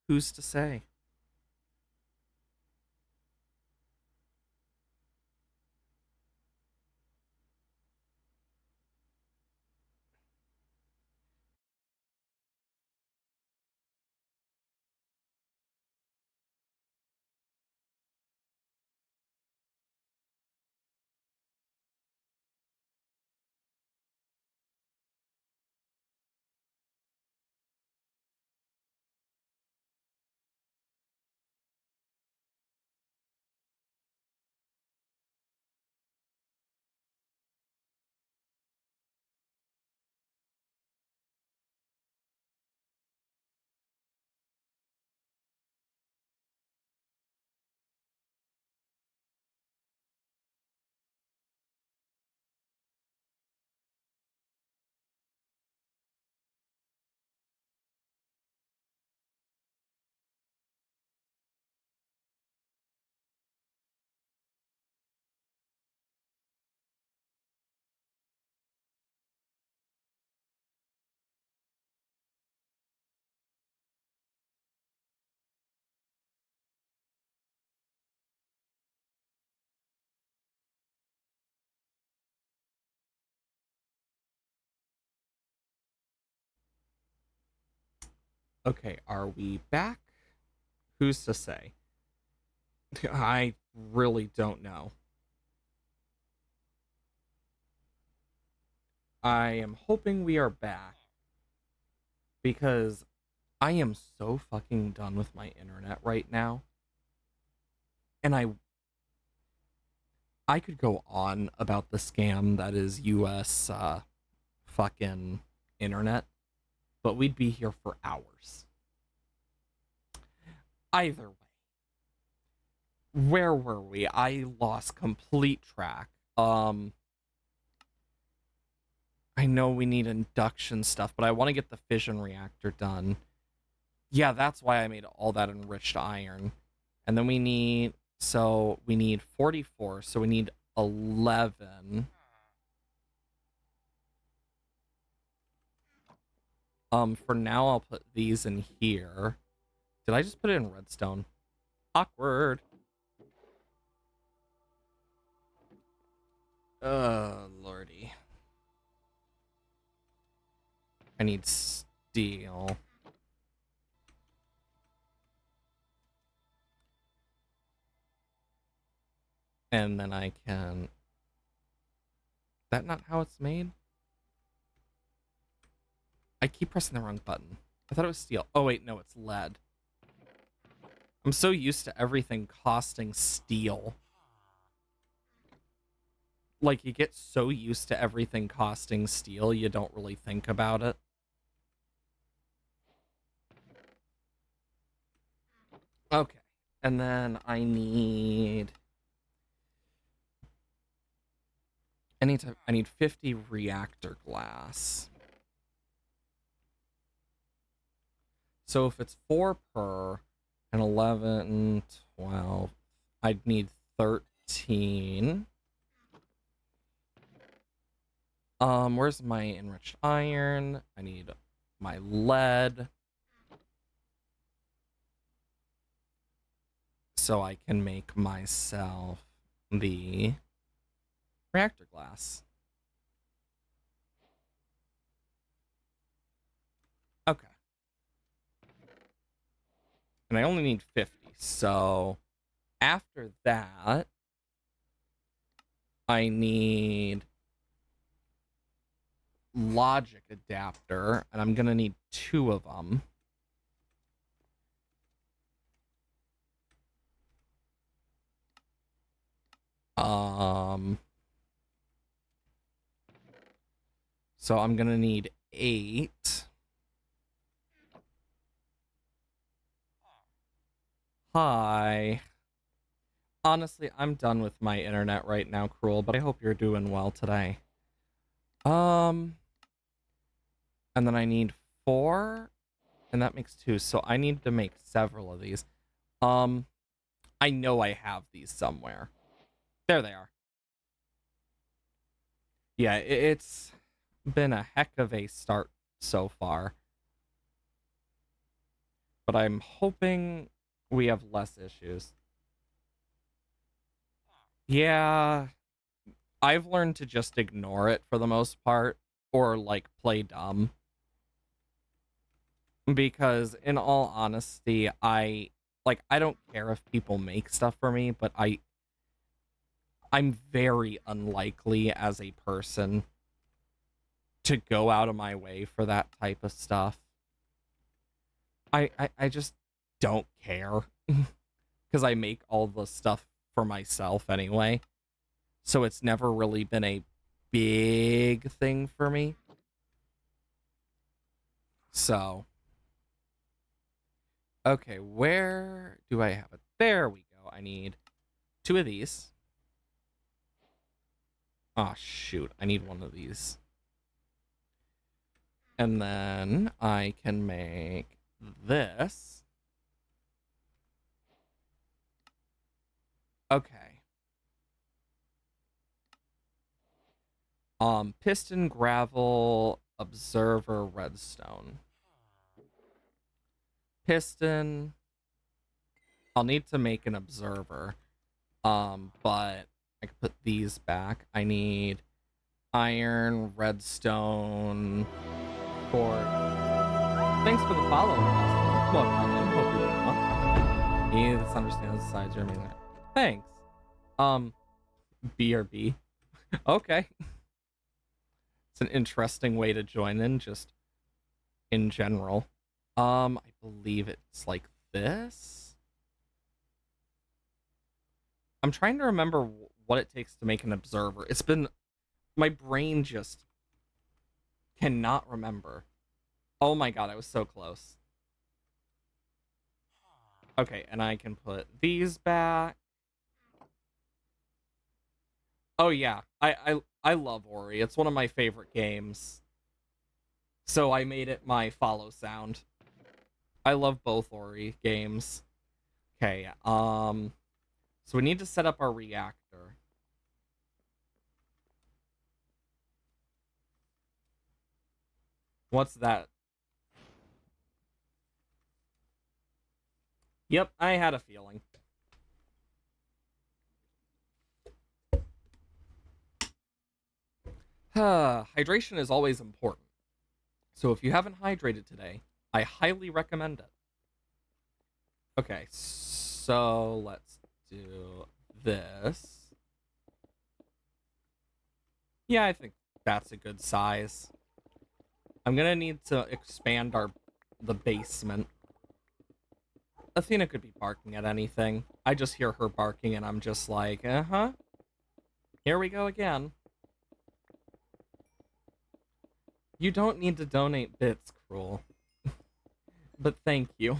Who's to say? Okay, are we back? Who's to say? I really don't know. I am hoping we are back because I am so fucking done with my internet right now. And I could go on about the scam that is US fucking internet, but we'd be here for hours. Either way, where were we? I lost complete track. Um I know we need induction stuff, but I want to get the fission reactor done. Yeah, that's why I made all that enriched iron. And then we need 44, so we need 11. For now I'll put these in here. Did I just put it in redstone? Awkward. Lordy. I need steel. And then I can... That not how it's made? I keep pressing the wrong button. I thought it was steel. Oh wait, no, it's lead. I'm so used to everything costing steel. Like, you get so used to everything costing steel, you don't really think about it. Okay. And then I need 50 reactor glass. So if it's 4 per and 11, 12, I'd need 13. Where's my enriched iron? I need my lead. So I can make myself the reactor glass. Okay. And I only need 50. So after that, I need logic adapter, and I'm gonna need 2 of them. Um, so I'm gonna need 8. Hi. Honestly, I'm done with my internet right now, Cruel, but I hope you're doing well today. Um, and then I need 4, and that makes 2, so I need to make several of these. Um, I know I have these somewhere. There they are. Yeah, it's been a heck of a start so far. but I'm hoping we have less issues. Yeah, I've learned to just ignore it for the most part, or like play dumb. Because in all honesty, I don't care if people make stuff for me, but I'm very unlikely as a person to go out of my way for that type of stuff. I just don't care because I make all the stuff for myself anyway. So it's never really been a big thing for me. So, okay, where do I have it? There we go. I need 2 of these. Oh, shoot. I need 1 of these. And then I can make this. Okay. Piston, gravel, observer, redstone. Piston. I'll need to make an observer. But I can put these back. I need iron, redstone, cord. Thanks for the follow, Austin. Welcome in. Hope you're doing well. This understands the sides you're amazing. Thanks. B or B. Okay. It's an interesting way to join in, just in general. I believe it's like this. I'm trying to remember what it takes to make an observer. It's been my brain just cannot remember. Oh my god, I was so close. Okay, and I can put these back. Oh yeah, I love Ori. It's one of my favorite games. So I made it my follow sound. I love both Ori games. Okay, so we need to set up our reactor. What's that? Yep, I had a feeling. Hydration is always important. So if you haven't hydrated today, I highly recommend it. Okay, so let's do this. Yeah, I think that's a good size. I'm gonna need to expand the basement. Athena could be barking at anything. I just hear her barking and I'm just like, uh-huh. Here we go again. You don't need to donate bits, Cruel. But thank you.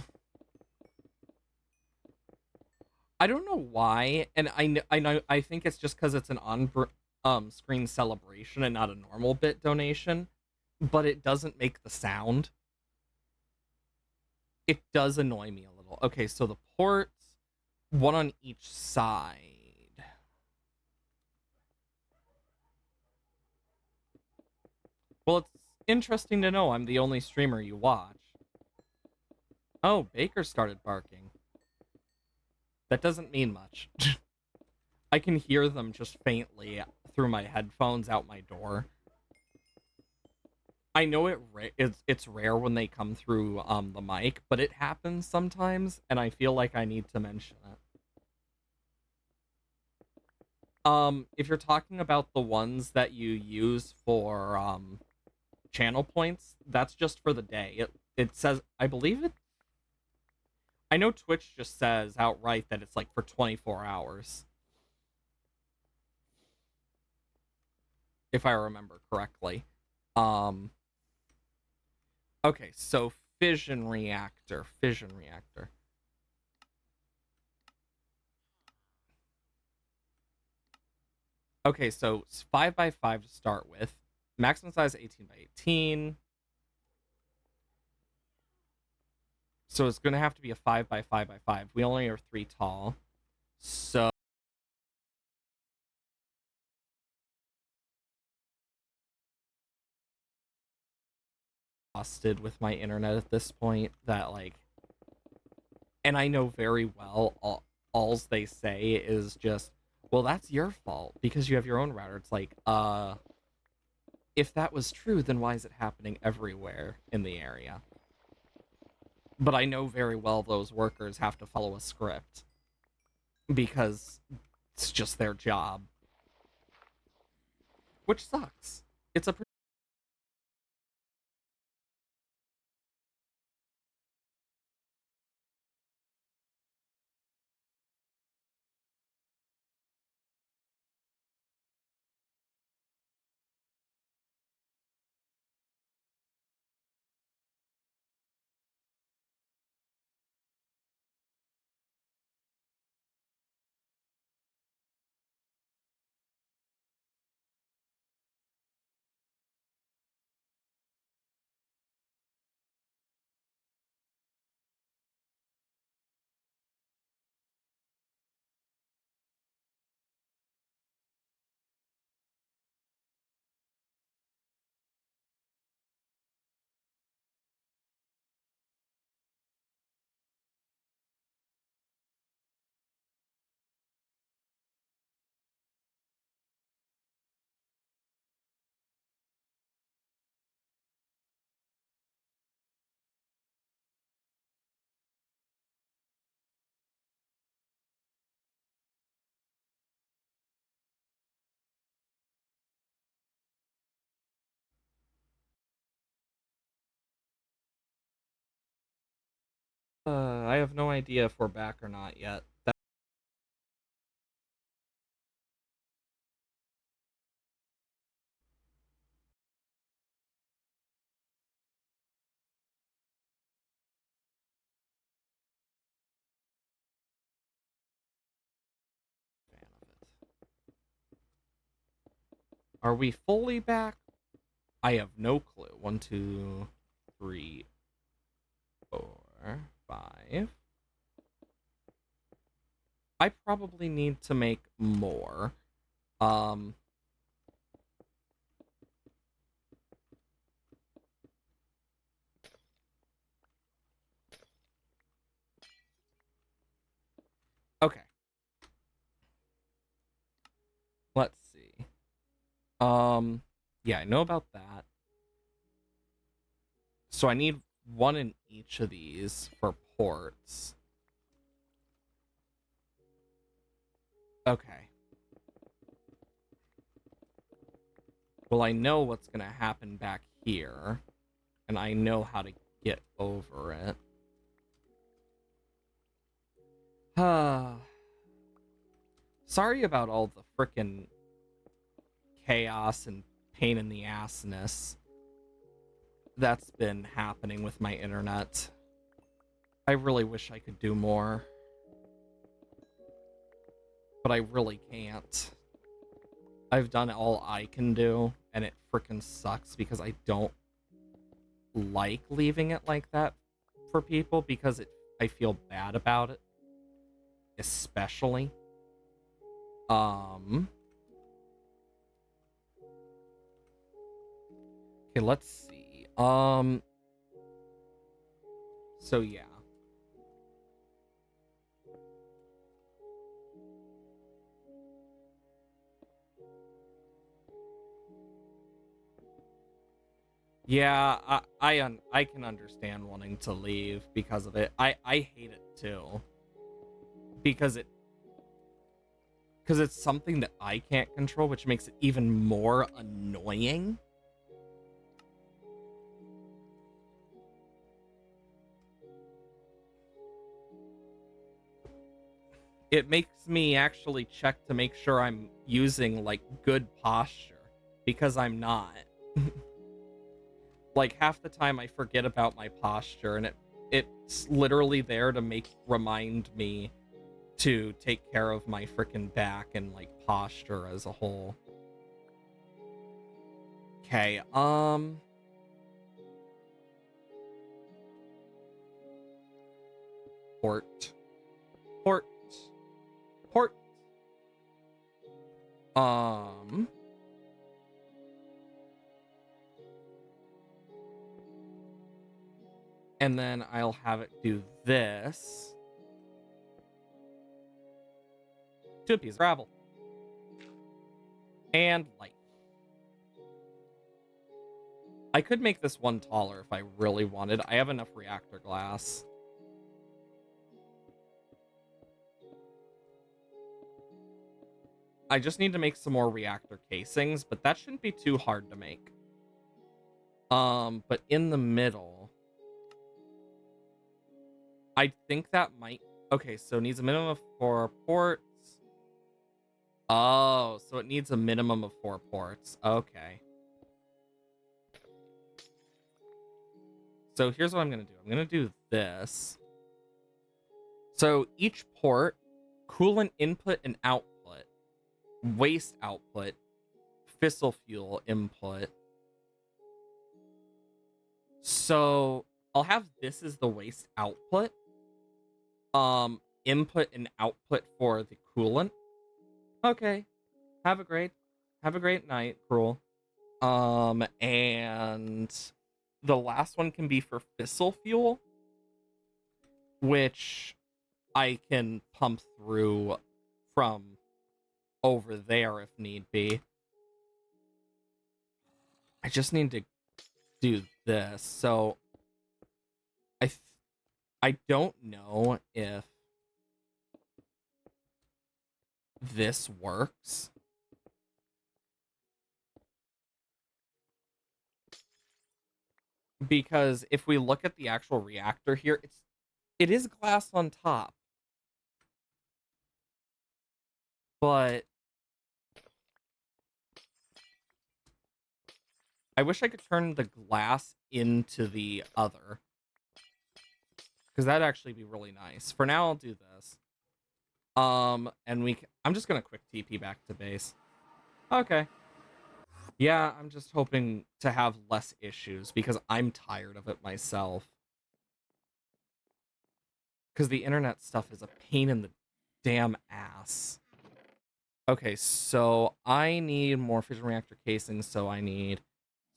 I don't know why, and I think it's just because it's an on-screen celebration and not a normal bit donation, but it doesn't make the sound. It does annoy me a little. Okay, so the ports, 1 on each side. Well, it's interesting to know I'm the only streamer you watch. Oh, Baker started barking. That doesn't mean much. I can hear them just faintly through my headphones out my door. I know it's rare when they come through the mic, but it happens sometimes, and I feel like I need to mention it. If you're talking about the ones that you use for channel points, that's just for the day. It says, I believe it. I know Twitch just says outright that it's like for 24 hours. If I remember correctly. Okay, so fission reactor. Okay, so it's 5 by 5 to start with. Maximum size 18 by 18. So it's going to have to be a 5 by 5 by 5. We only are 3 tall. So busted with my internet at this point that like And I know very well alls they say is just, well, that's your fault because you have your own router. It's like, if that was true, then why is it happening everywhere in the area? But I know very well those workers have to follow a script because it's just their job, which sucks. It's a I have no idea if we're back or not yet. That's a fan of it. Are we fully back? I have no clue. One, two, three, four, five. I probably need to make more. Um, okay. Let's see. Yeah, I know about that. So I need one in each of these for ports. Okay. Well, I know what's gonna happen back here, and I know how to get over it. Sorry about all the frickin' chaos and pain in the assness that's been happening with my internet. I really wish I could do more, but I really can't. I've done all I can do, and it frickin' sucks because I don't like leaving it like that for people because I feel bad about it, especially. Um, okay, let's see. So yeah. Yeah, I can understand wanting to leave because of it. I hate it too because it's something that I can't control, which makes it even more annoying. It makes me actually check to make sure I'm using like good posture because I'm not. Like half the time I forget about my posture and it's literally there to remind me to take care of my freaking back and like posture as a whole. Okay, port. Port. Port. Um and then I'll have it do this. 2 pieces of gravel. And light. I could make this one taller if I really wanted. I have enough reactor glass. I just need to make some more reactor casings, but that shouldn't be too hard to make. But in the middle, I think that might... Okay, so it needs a minimum of 4 ports. Oh, so it needs a minimum of 4 ports. Okay. So here's what I'm going to do. I'm going to do this. So each port, coolant input and output, waste output, fissile fuel input. So I'll have this as the waste output. Input and output for the coolant. Okay. Have a great night, Cruel. And the last one can be for fissile fuel, which I can pump through from over there if need be. I just need to do this. So I don't know if this works. Because if we look at the actual reactor here, it is glass on top. But I wish I could turn the glass into the other. Because that'd actually be really nice. For now, I'll do this. And I'm just gonna quick TP back to base. Okay. Yeah, I'm just hoping to have less issues because I'm tired of it myself. Because the internet stuff is a pain in the damn ass. Okay, so I need more fission reactor casings, so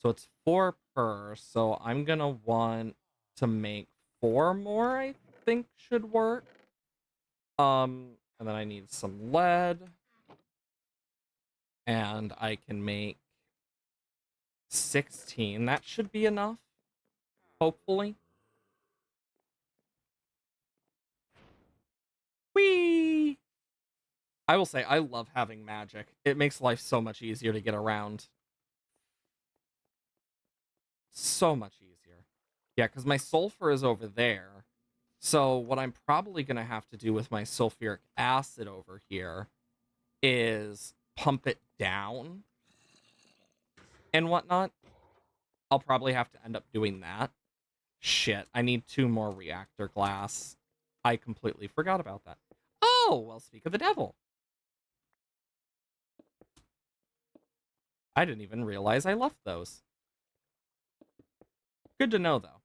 it's 4 per, so I'm gonna want to make 4 more, I think should work. And then I need some lead. And I can make 16. That should be enough, hopefully. Whee! I will say, I love having magic. It makes life so much easier to get around. So much easier. Yeah, because my sulfur is over there. So what I'm probably going to have to do with my sulfuric acid over here is pump it down and whatnot. I'll probably have to end up doing that. Shit, I need 2 more reactor glass. I completely forgot about that. Oh, well, speak of the devil. I didn't even realize I left those. Good to know, though.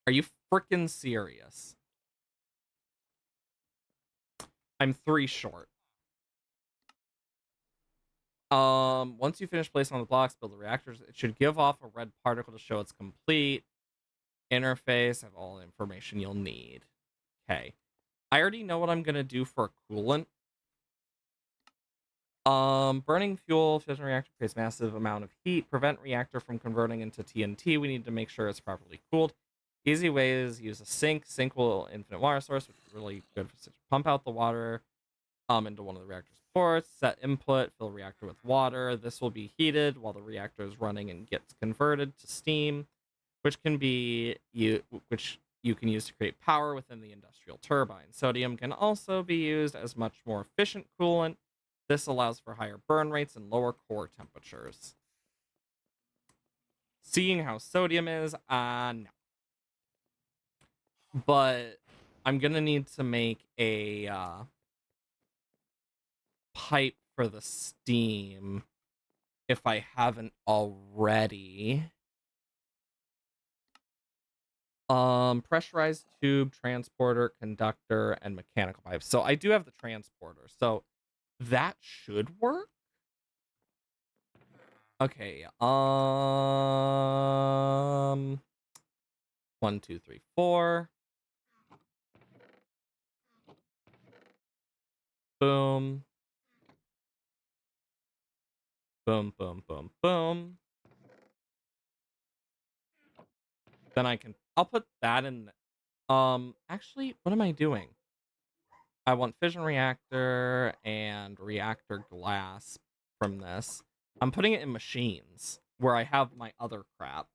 Are you frickin' serious? I'm 3 short. Once you finish placing on the blocks, build the reactors. It should give off a red particle to show it's complete. Interface, have all the information you'll need. Okay. I already know what I'm gonna do for coolant. Burning fuel, fission reactor creates massive amount of heat. Prevent reactor from converting into TNT. We need to make sure it's properly cooled. Easy ways: use a sink. Sink will infinite water source, which is really good for pump out the water into one of the reactor's ports. Set input, fill reactor with water. This will be heated while the reactor is running and gets converted to steam, which you can use to create power within the industrial turbine. Sodium can also be used as much more efficient coolant. This allows for higher burn rates and lower core temperatures. Seeing how sodium is, no. But I'm gonna need to make a pipe for the steam if I haven't already. Pressurized tube, transporter, conductor, and mechanical pipe. So I do have the transporter, so that should work. Okay, 1, 2, 3, 4. Boom. Boom, boom, boom, boom. Then I'll put that in. Actually, what am I doing? I want fission reactor and reactor glass from this. I'm putting it in machines where I have my other crap.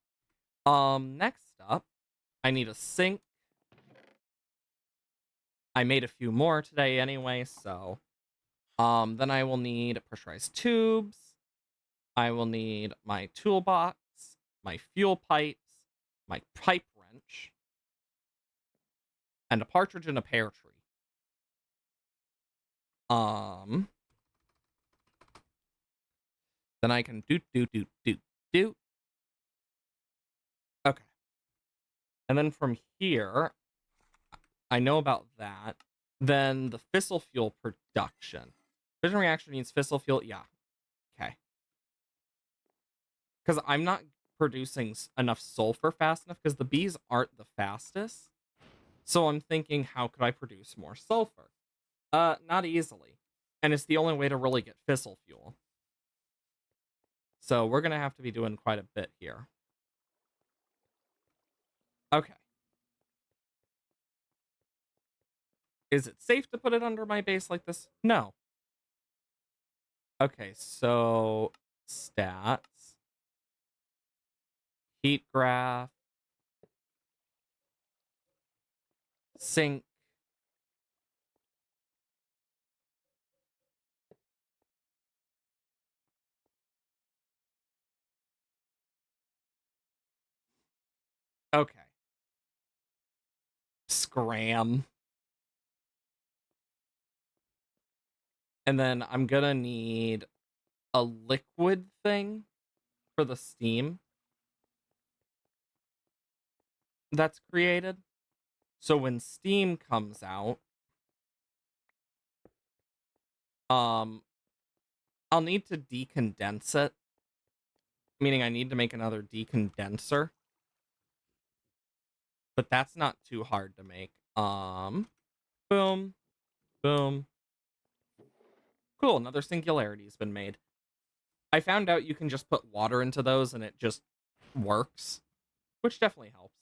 Next up, I need a sink. I made a few more today anyway, so. Then I will need pressurized tubes. I will need my toolbox, my fuel pipes, my pipe wrench, and a partridge in a pear tree. Um, then I can do. Okay. And then from here, I know about that. Then the fissile fuel production. Fission reaction needs fissile fuel. Yeah. Okay. Because I'm not producing enough sulfur fast enough because the bees aren't the fastest. So I'm thinking, how could I produce more sulfur? Not easily. And it's the only way to really get fissile fuel. So we're going to have to be doing quite a bit here. Okay. Is it safe to put it under my base like this? No. Okay, so stats, heat graph, sink. Okay. Scram. And then I'm gonna need a liquid thing for the steam that's created. So when steam comes out, um, I'll need to decondense it. Meaning I need to make another decondenser. But that's not too hard to make. Boom, boom. Cool, another singularity's been made. I found out you can just put water into those and it just works, which definitely helps.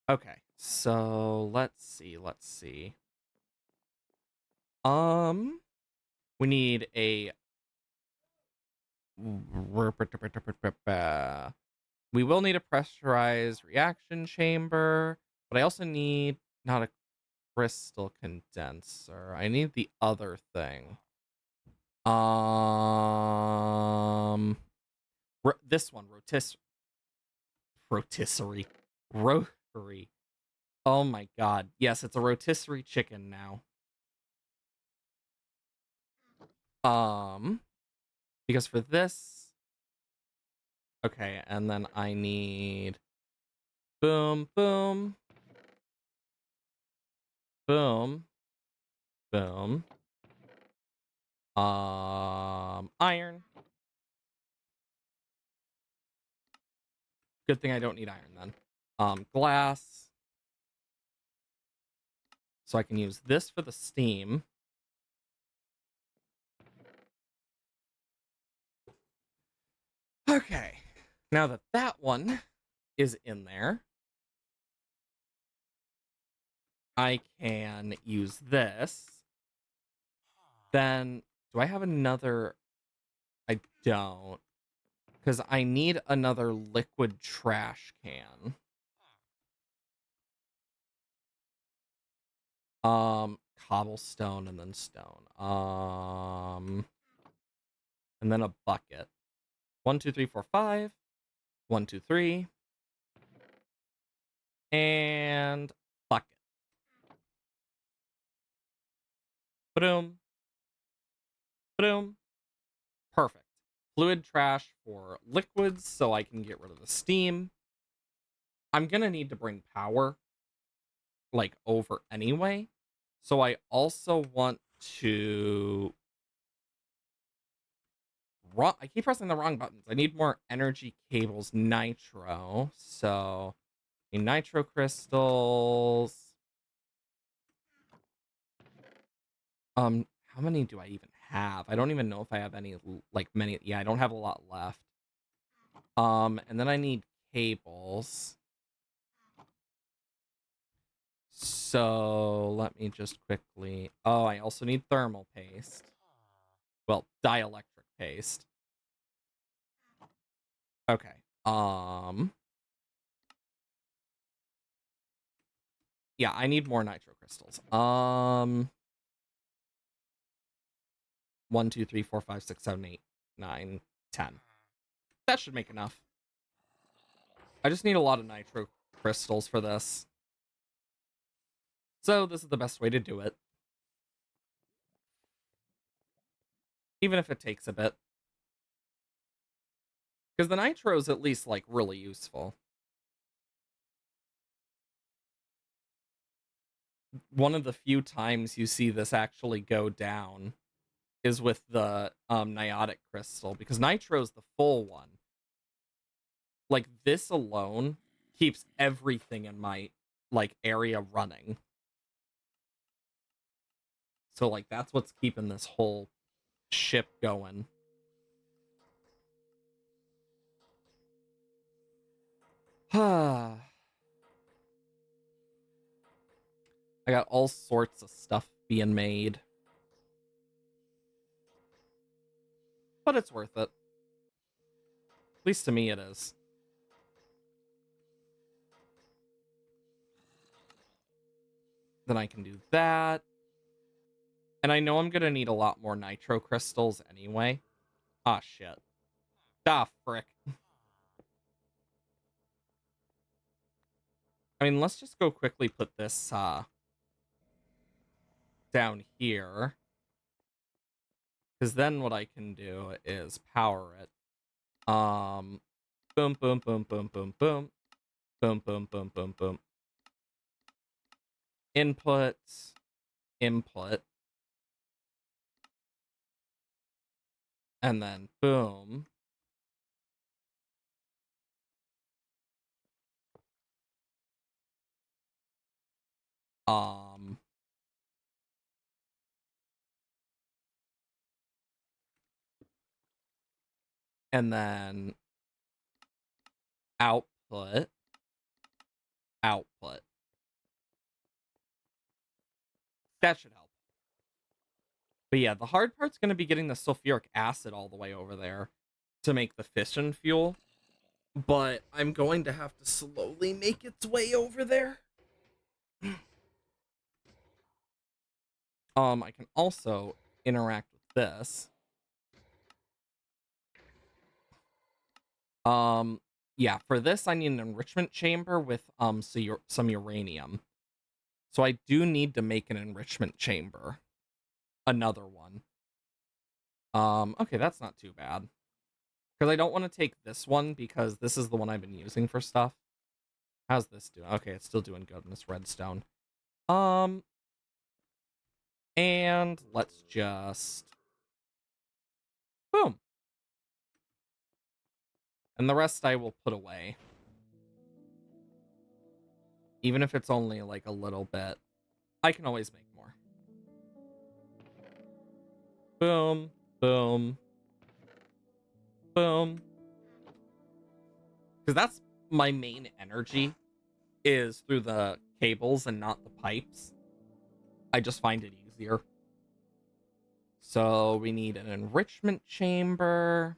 Okay, so let's see. We need a we will need a pressurized reaction chamber, but I also need not a crystal condenser. I need the other thing. This one, rotisserie, rotary. Oh my god, yes, it's a rotisserie chicken now. Because for this, okay, and then I need boom, boom, boom, boom. Iron. Good thing I don't need iron then. Glass. So I can use this for the steam. Okay. Now that that one is in there, I can use this. Then, do I have another? I don't. Because I need another liquid trash can. Cobblestone and then stone. And then a bucket. 1, 2, 3, 4, 5. 1, 2, 3. And bucket. Boom. Boom. Perfect. Fluid trash for liquids so I can get rid of the steam. I'm gonna need to bring power, like, over anyway. So I also want to I keep pressing the wrong buttons. I need more energy cables nitro. So nitro crystals. How many do I even have? I don't even know if I have any, like, many. Yeah, I don't have a lot left. And then I need cables. So let me just quickly... Oh, I also need thermal paste. Well, dielectric paste. Okay. Yeah, I need more nitro crystals. 1, 2, 3, 4, 5, 6, 7, 8, 9, 10. That should make enough. I just need a lot of nitro crystals for this. So this is the best way to do it. Even if it takes a bit. Because the nitro is at least, like, really useful. One of the few times you see this actually go down is with the niotic crystal, because nitro's the full one. Like, this alone keeps everything in my, like, area running. So, like, that's what's keeping this whole ship going. I got all sorts of stuff being made. But it's worth it. At least to me it is. Then I can do that. And I know I'm gonna need a lot more nitro crystals anyway. Ah, shit. Ah, frick. I mean, let's just go quickly put this, down here. Because then what I can do is power it. Boom, boom, boom, boom, boom, boom. Boom, boom, boom, boom, boom. Input. Input. And then boom. Um... And then output. Output. That should help. But yeah, the hard part's going to be getting the sulfuric acid all the way over there to make the fission fuel. But I'm going to have to slowly make its way over there. I can also interact with this. Yeah, for this I need an enrichment chamber with some uranium. So I do need to make an enrichment chamber. Another one. Okay, that's not too bad. Because I don't want to take this one because this is the one I've been using for stuff. How's this doing? Okay, it's still doing good in this redstone. And let's just... Boom. And the rest I will put away. Even if it's only like a little bit. I can always make more. Boom. Boom. Boom. Because that's my main energy, is through the cables and not the pipes. I just find it easier. So we need an enrichment chamber.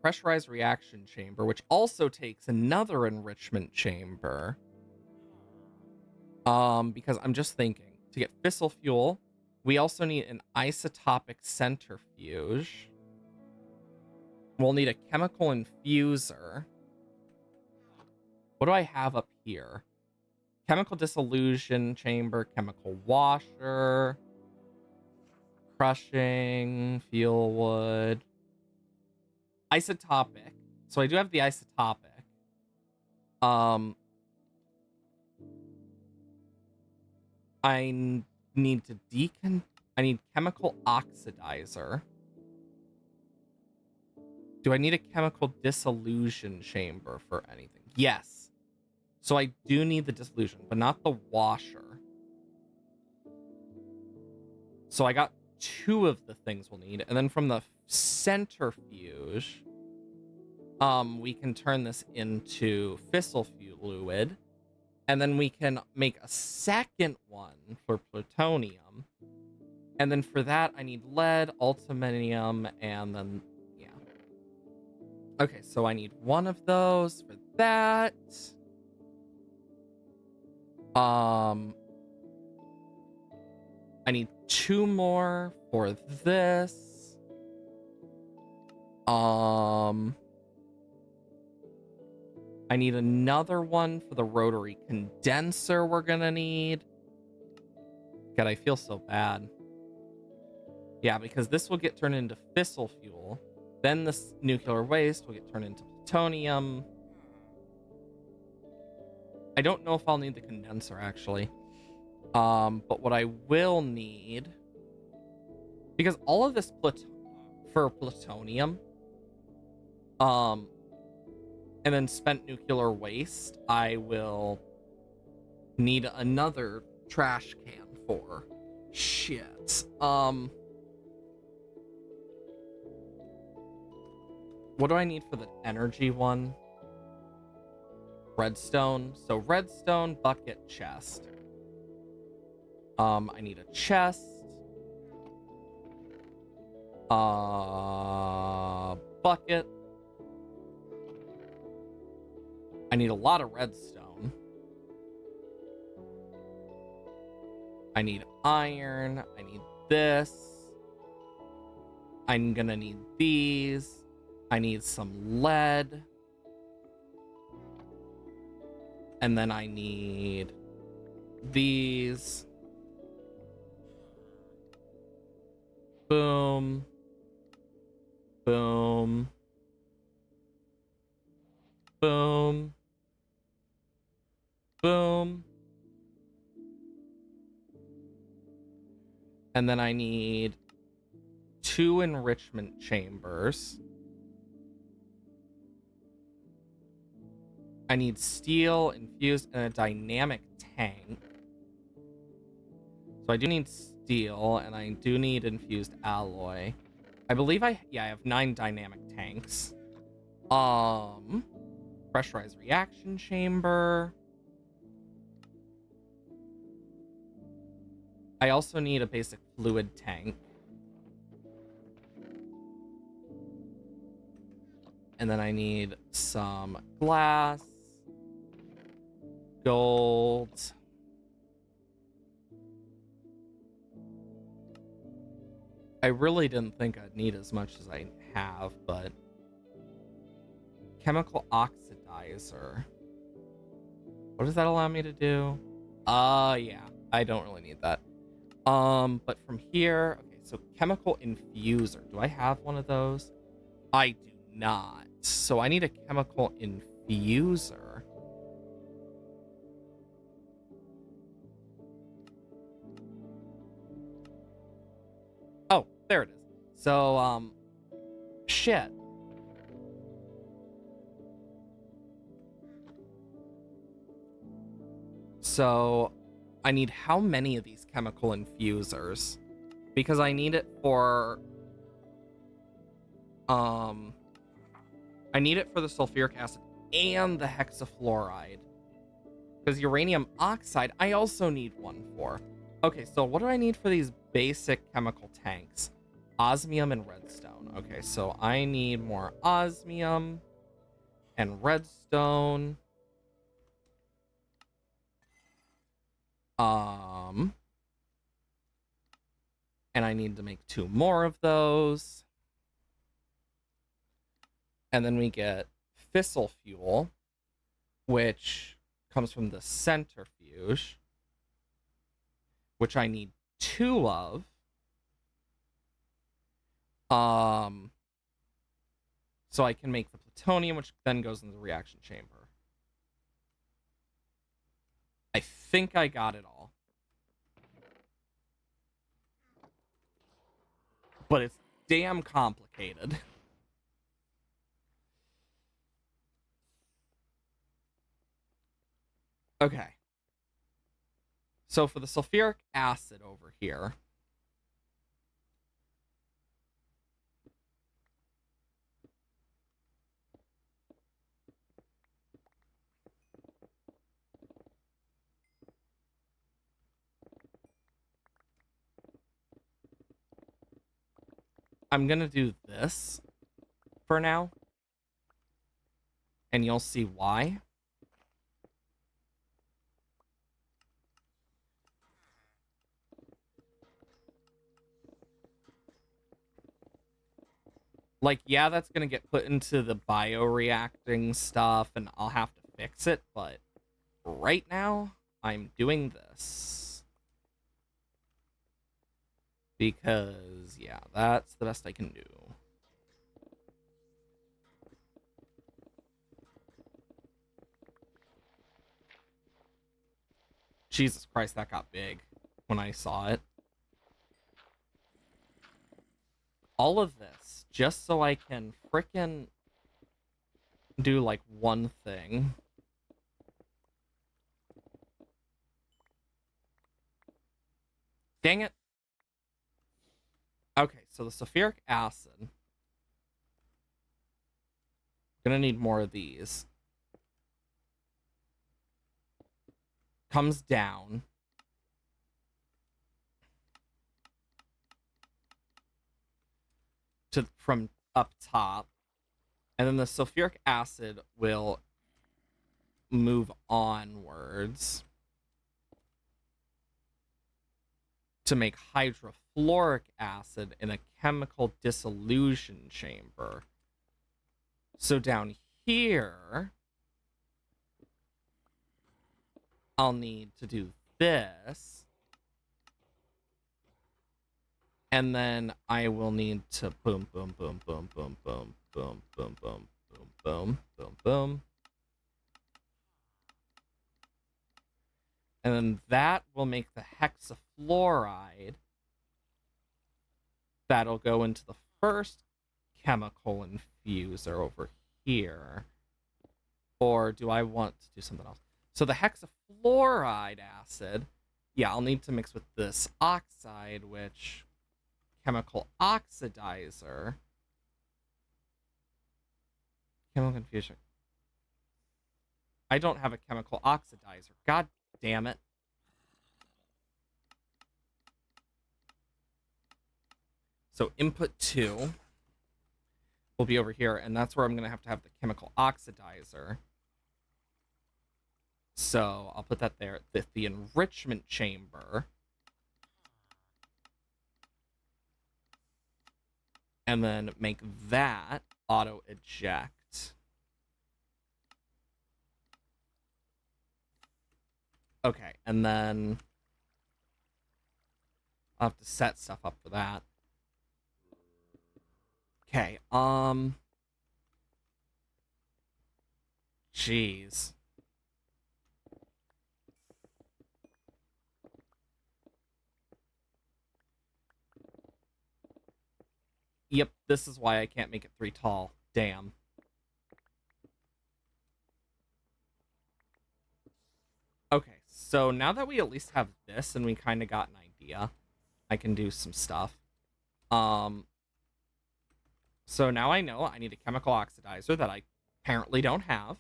Pressurized reaction chamber, which also takes another enrichment chamber. Because I'm just thinking, to get fissile fuel, we also need an isotopic centrifuge. We'll need a chemical infuser. What do I have up here? Chemical dissolution chamber, chemical washer, crushing, fuel wood, isotopic. So I do have the isotopic. I need to I need chemical oxidizer. Do I need a chemical dissolution chamber for anything? Yes. So I do need the dissolution, but not the washer. So I got 2 of the things we'll need. And then from the centrifuge, we can turn this into fissile fluid. And then we can make a second one for plutonium. And then for that, I need lead, ultiminium, and then, yeah. Okay, so I need 1 of those for that. I need 2 more for this. I need another one for the rotary condenser we're gonna need. God, I feel so bad. Yeah, because this will get turned into fissile fuel. Then this nuclear waste will get turned into plutonium. I don't know if I'll need the condenser, actually. But what I will need... Because all of this for plutonium... and then spent nuclear waste, I will need another trash can for. Shit. What do I need for the energy one? Redstone. So redstone, bucket, chest. I need a chest. Bucket. I need a lot of redstone. I need iron. I need this. I'm gonna need these. I need some lead. And then I need these. Boom. Boom. Boom. Boom. And then I need 2 enrichment chambers. I need steel infused and a dynamic tank. So I do need steel, and I do need infused alloy. I believe I have 9 dynamic tanks. Pressurized reaction chamber. I also need a basic fluid tank. And then I need some glass, gold. I really didn't think I'd need as much as I have, but chemical oxidizer. What does that allow me to do? Yeah, I don't really need that. But from here, okay, so chemical infuser. Do I have one of those? I do not. So I need a chemical infuser. Oh, there it is. So, shit. So, I need how many of these chemical infusers? Because I need it for... I need it for the sulfuric acid and the hexafluoride. Because uranium oxide, I also need one for. Okay, so what do I need for these basic chemical tanks? Osmium and redstone. Okay, so I need more osmium and redstone. And I need to make 2 more of those. And then we get fissile fuel, which comes from the centrifuge, which I need 2 of. So I can make the plutonium, which then goes in the reaction chamber. I think I got it all. But it's damn complicated. Okay. So for the sulfuric acid over here, I'm gonna do this for now, and you'll see why. Like, yeah, that's gonna get put into the bioreacting stuff, and I'll have to fix it, but right now, I'm doing this. Because, yeah, that's the best I can do. Jesus Christ, that got big when I saw it. All of this, just so I can frickin' do, like, one thing. Dang it. Okay, so the sulfuric acid. Gonna need more of these. Comes down. From up top. And then the sulfuric acid will move onwards to make hydrofluoric acid in a chemical dissolution chamber. So down here, I'll need to do this. And then I will need to boom, boom, boom, boom, boom, boom, boom, boom, boom, boom, boom, boom, boom. And then that will make the hexafluoride. That'll go into the first chemical infuser over here. Or do I want to do something else? So the hexafluoride acid, yeah, I'll need to mix with this oxide, which chemical oxidizer. Chemical confusion. I don't have a chemical oxidizer. God damn it. So input 2 will be over here, and that's where I'm going to have the chemical oxidizer. So I'll put that there. The enrichment chamber. And then make that auto eject. Okay, and then I'll have to set stuff up for that. Okay, jeez. Yep, this is why I can't make it 3 tall. Damn. Okay, so now that we at least have this and we kind of got an idea, I can do some stuff. So now I know I need a chemical oxidizer that I apparently don't have.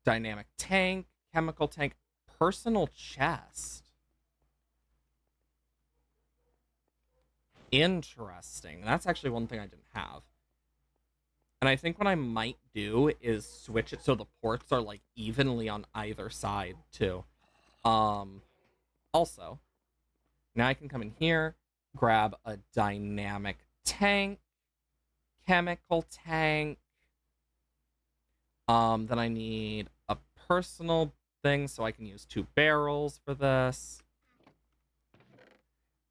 Dynamic tank, chemical tank, personal chest. Interesting. That's actually one thing I didn't have. And I think what I might do is switch it so the ports are like evenly on either side too. Also, now I can come in here, grab a dynamic tank, chemical tank. Then I need a personal thing so I can use 2 barrels for this.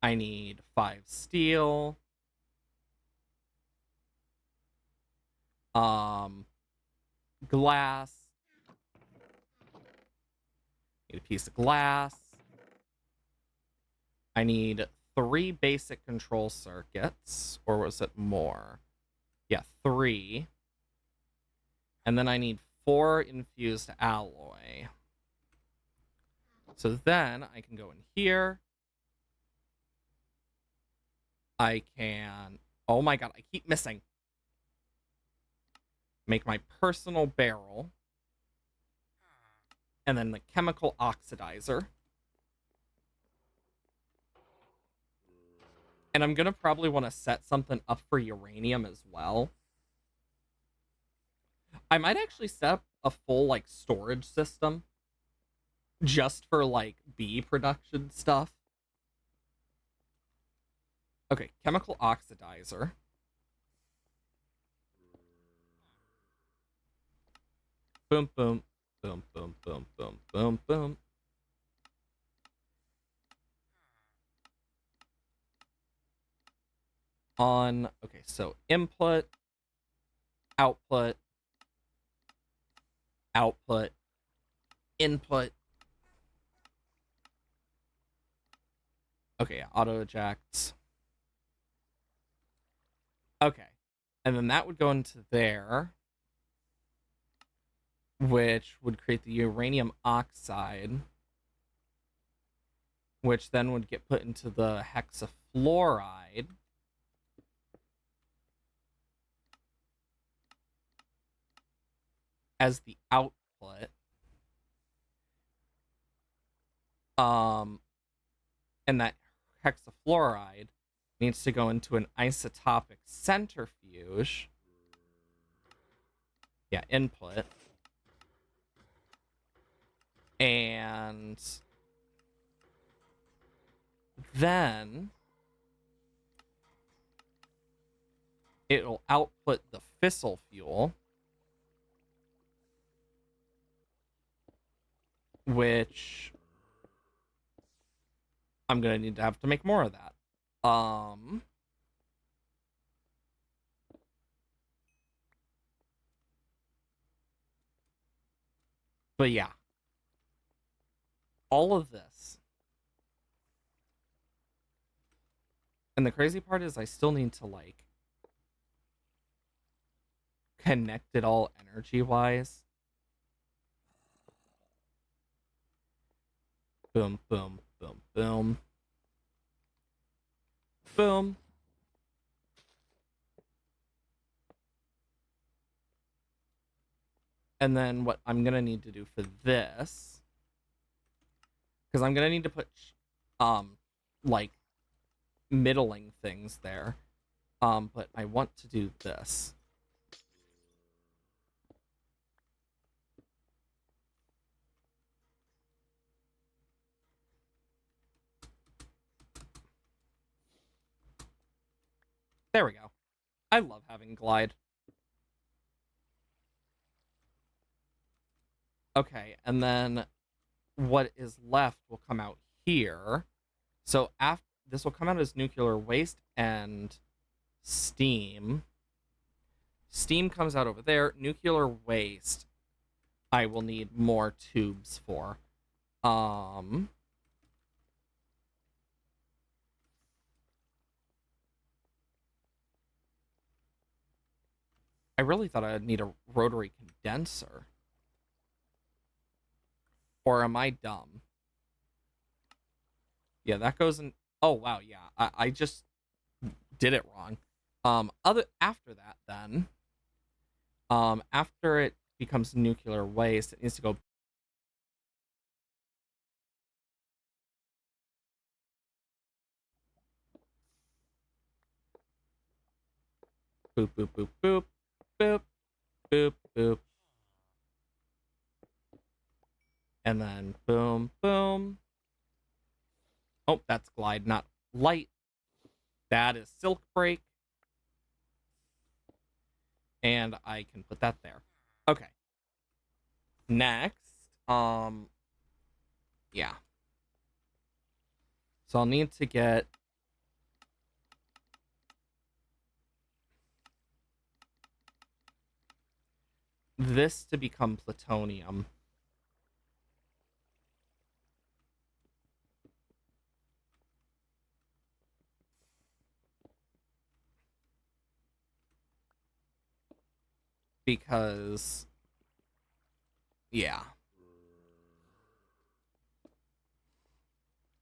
I need 5 steel. Glass. Need a piece of glass. I need 3 basic control circuits. Or was it more? Yeah, 3. And then I need 4 infused alloy. So then I can go in here. I can... Oh my god, I keep missing. Make my personal barrel. and then the chemical oxidizer. And I'm going to probably want to set something up for uranium as well. I might actually set up a full, like, storage system just for, like, bee production stuff. Okay, chemical oxidizer. Boom, boom, boom, boom, boom, boom, boom, boom. On, okay, so input, output, output, input. Okay, auto eject. Okay. And then that would go into there, which would create the uranium oxide, which then would get put into the hexafluoride. As the output. And that hexafluoride needs to go into an isotopic centrifuge. Yeah, input. And then it'll output the fissile fuel, which I'm gonna need to have to make more of that. But yeah, all of this. And the crazy part is I still need to, like, connect it all energy-wise. Boom, boom, boom, boom. Boom. And then what I'm going to need to do for this, because I'm going to need to put, like, middling things there. But I want to do this. There we go. I love having glide. Okay, and then what is left will come out here. So after this will come out as nuclear waste and steam. Steam comes out over there. Nuclear waste, I will need more tubes for. I really thought I'd need a rotary condenser. Or am I dumb? Yeah, that goes in. Oh wow, yeah. I just did it wrong. After that, then, after it becomes nuclear waste, it needs to go boop boop boop boop boop boop boop, and then boom boom. Oh, that's glide, not light. That is silk break, and I can put that there. Okay. Next, yeah. So I'll need to get this to become plutonium. Because, yeah.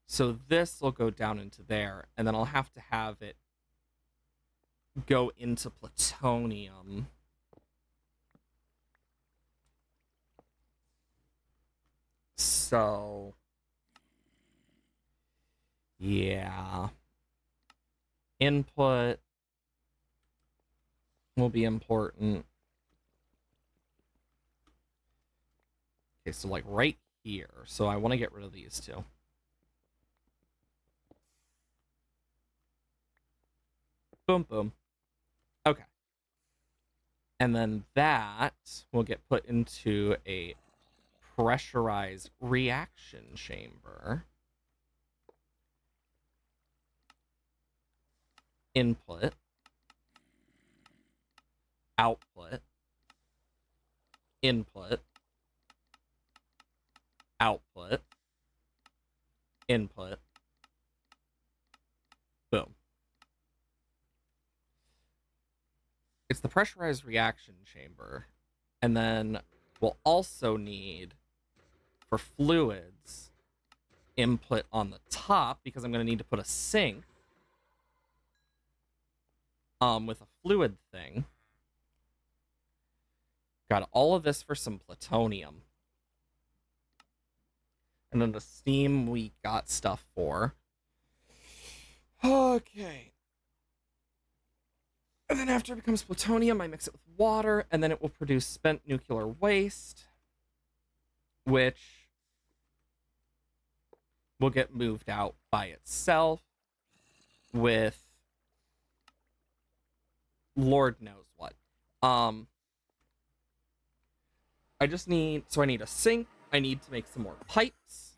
So this will go down into there, and then I'll have to have it go into plutonium. So, yeah. Input will be important. Okay, so like right here. So I want to get rid of these two. Boom, boom. Okay. And then that will get put into a pressurized reaction chamber. Input. Output. Input. Output. Input. Boom. It's the pressurized reaction chamber. And then we'll also need, for fluids, input on the top, because I'm going to need to put a sink with a fluid thing. Got all of this for some plutonium. And then the steam we got stuff for. Okay. And then after it becomes plutonium, I mix it with water, and then it will produce spent nuclear waste, which will get moved out by itself with Lord knows what. I need a sink, I need to make some more pipes,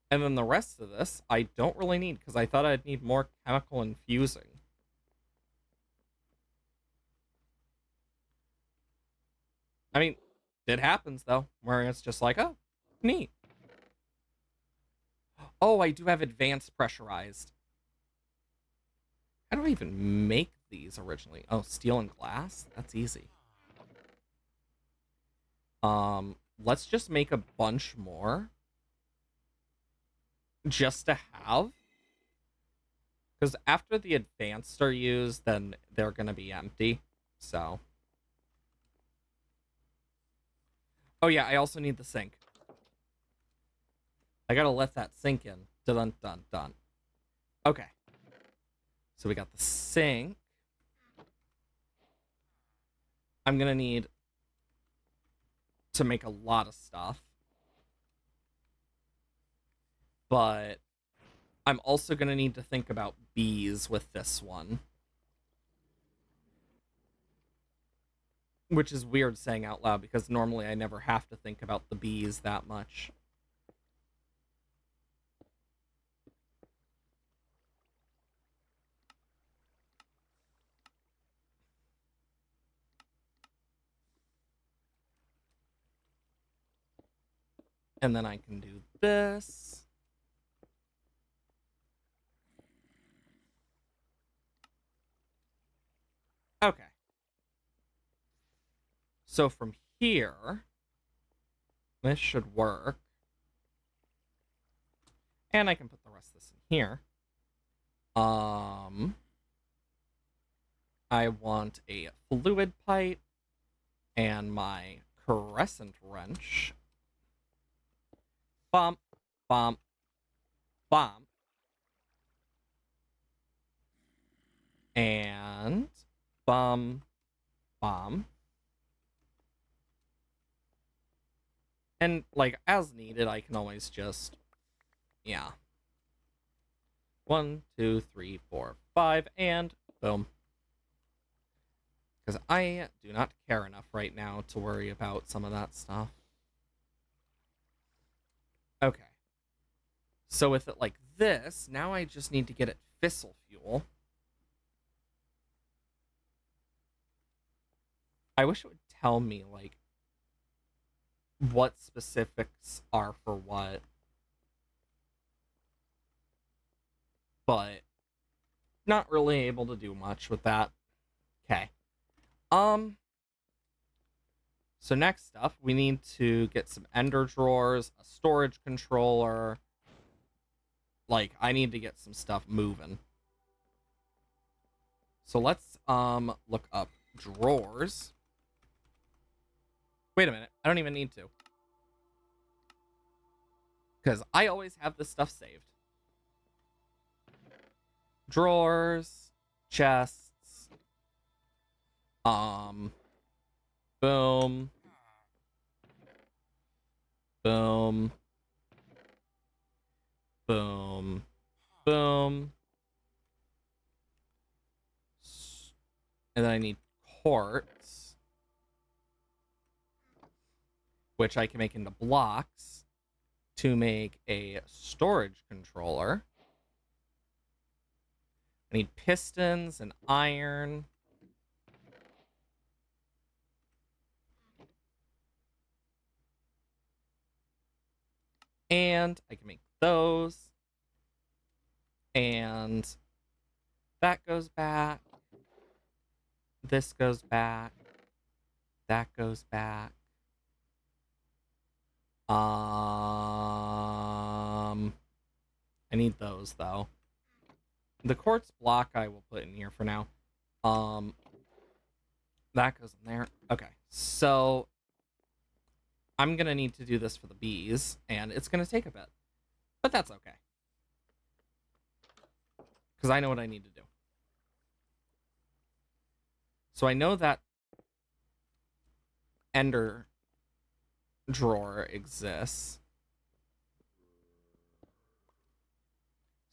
and then the rest of this I don't really need, because I thought I'd need more chemical infusing. I mean, it happens though, where it's just like, oh, neat. Oh, I do have advanced pressurized. How do I even make these originally? Oh, steel and glass? That's easy. Let's just make a bunch more. Just to have. Because after the advanced are used, then they're going to be empty. So. Oh yeah, I also need the sink. I gotta let that sink in. Dun dun dun. Okay. So we got the sink. I'm gonna need to make a lot of stuff. But I'm also gonna need to think about bees with this one. Which is weird saying out loud, because normally I never have to think about the bees that much. And then I can do this. Okay. So from here, this should work. And I can put the rest of this in here. I want a fluid pipe and my crescent wrench. Bump, bump, bump. And bum, bum. And, like, as needed, I can always just, yeah. 1, 2, 3, 4, 5, and boom. Because I do not care enough right now to worry about some of that stuff. Okay. So with it like this, now I just need to get it fissile fuel. I wish it would tell me, like, what specifics are for what. But not really able to do much with that. Okay. So next up, we need to get some ender drawers, a storage controller. Like, I need to get some stuff moving. So let's look up drawers. Wait a minute. I don't even need to. Because I always have this stuff saved. Drawers, chests, boom, boom, boom, boom. And then I need quartz, which I can make into blocks to make a storage controller. I need pistons and iron. And I can make those. And that goes back. This goes back. That goes back. I need those though. The quartz block I will put in here for now. That goes in there. Okay, so I'm gonna need to do this for the bees, and it's gonna take a bit, but that's okay because I know what I need to do. So I know that ender drawer exists.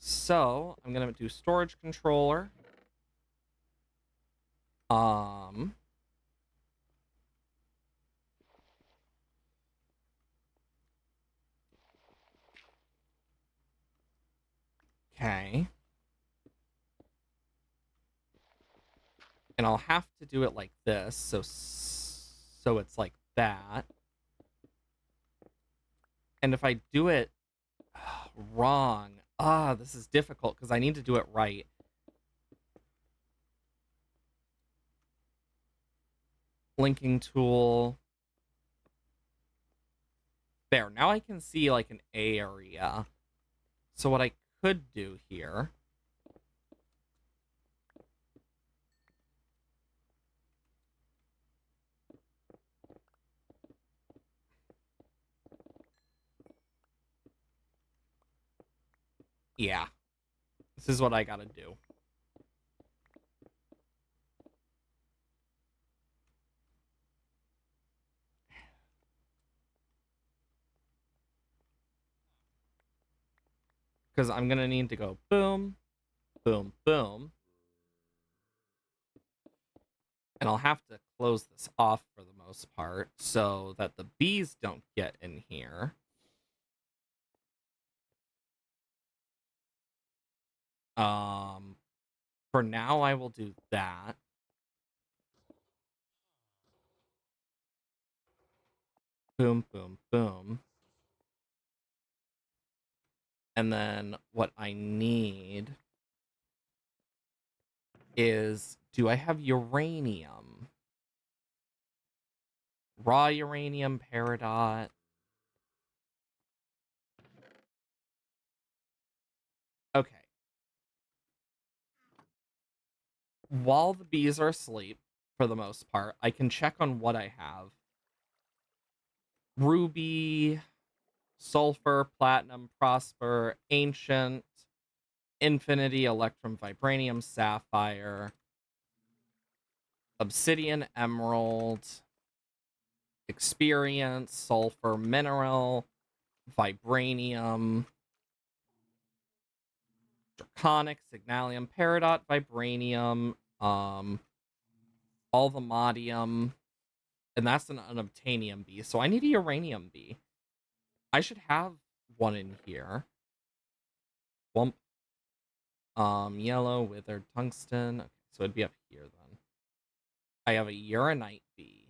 So I'm gonna do storage controller. Okay. And I'll have to do it like this, so it's like that. And if I do it wrong, this is difficult because I need to do it right. Linking tool. There, now I can see like an area. So what I could do here yeah, this is what I gotta do. Because I'm gonna need to go boom, boom, boom. And I'll have to close this off for the most part so that the bees don't get in here. For now I will do that. Boom, boom, boom. And then what I need is, do I have uranium? Raw uranium, peridot. Okay. While the bees are asleep, for the most part, I can check on what I have. Ruby, sulfur, platinum, prosper, ancient, infinity, electrum, vibranium, sapphire, obsidian, emerald, experience, sulfur, mineral, vibranium, draconic, signalium, peridot, vibranium, alvamodium, and that's an unobtainium bee. So I need a uranium bee. I should have one in here. Wump. Yellow, withered, tungsten. Okay, so it'd be up here then. I have a uranite bee,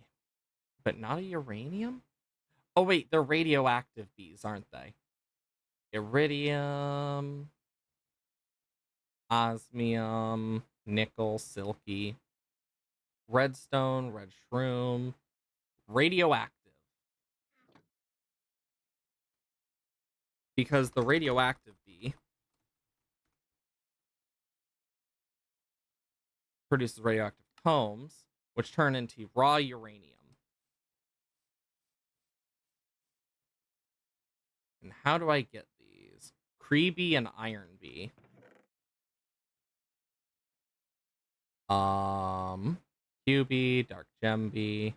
but not a uranium? Oh wait, they're radioactive bees, aren't they? Iridium, osmium, nickel, silky, redstone, red shroom, radioactive. Because the radioactive bee produces radioactive combs, which turn into raw uranium. And how do I get these? Creeby and Iron B. QB, Dark Gem B,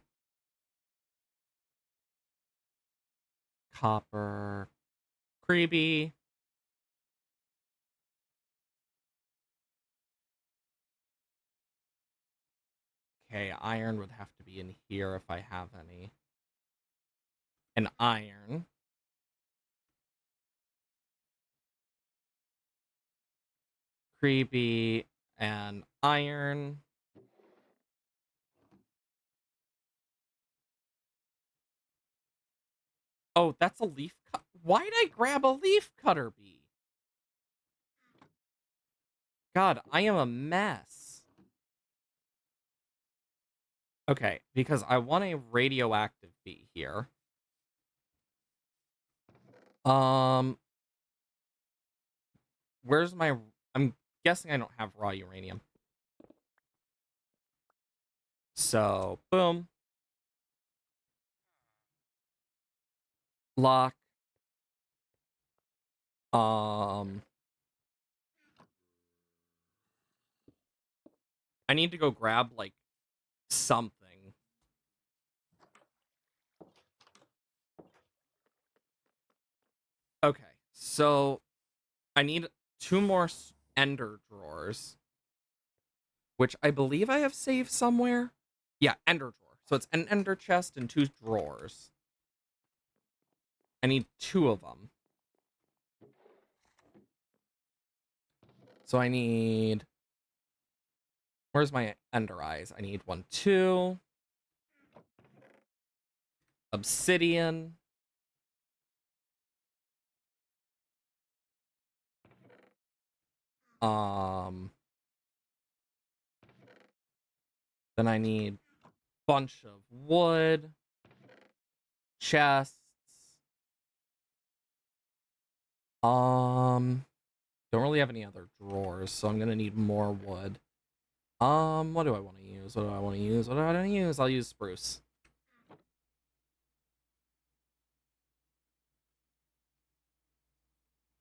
Copper, Creeby. Okay, Iron would have to be in here if I have any. And Iron. Creepy and Iron. Oh, that's a leaf cut. Why'd I grab a leaf cutter bee? God, I am a mess. Okay, because I want a radioactive bee here. Um, where's my... I'm guessing I don't have raw uranium. So, boom. Lock. Um, I need to go grab, like, something. Okay, so I need 2 more ender drawers, which I believe I have saved somewhere. Yeah, ender drawer. So it's an ender chest and 2 drawers. I need 2 of them. So I need... Where's my ender eyes? I need 1, 2. Obsidian. Then I need a bunch of wood. Chests. Don't really have any other drawers, so I'm gonna need more wood. What do I want to use? What do I want to use? What do I want to use? I'll use spruce.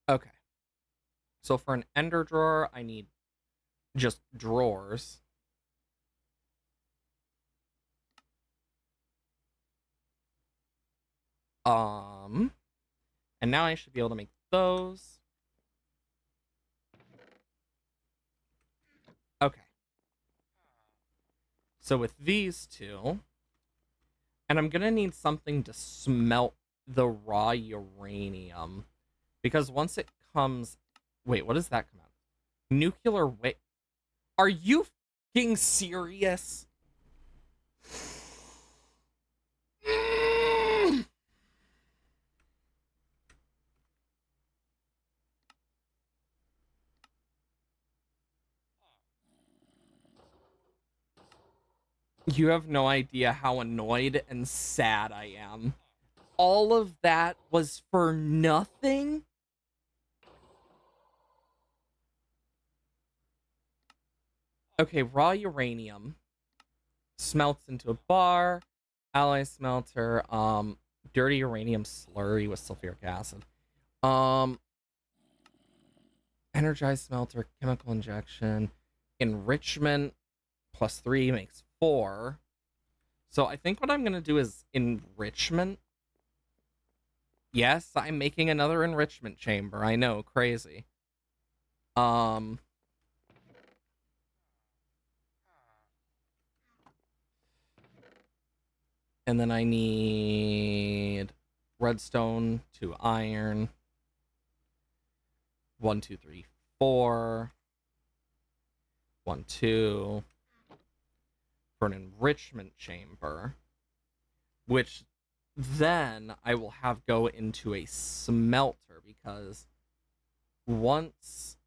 Okay. So for an ender drawer, I need just drawers. And now I should be able to make those. Okay. So with these 2, and I'm gonna need something to smelt the raw uranium. Because once it comes... Wait, what does that come out? Nuclear waste. Are you fucking serious? You have no idea how annoyed and sad I am. All of that was for nothing? Okay, raw uranium smelts into a bar. Alloy smelter. Dirty uranium slurry with sulfuric acid. Um, energized smelter, chemical injection, enrichment +3 makes 4. So I think what I'm gonna do is enrichment. Yes, I'm making another enrichment chamber. I know, crazy. Um, and then I need redstone to iron. 1, 2, 3, 4. 1, 2 for an enrichment chamber, which then I will have go into a smelter because once...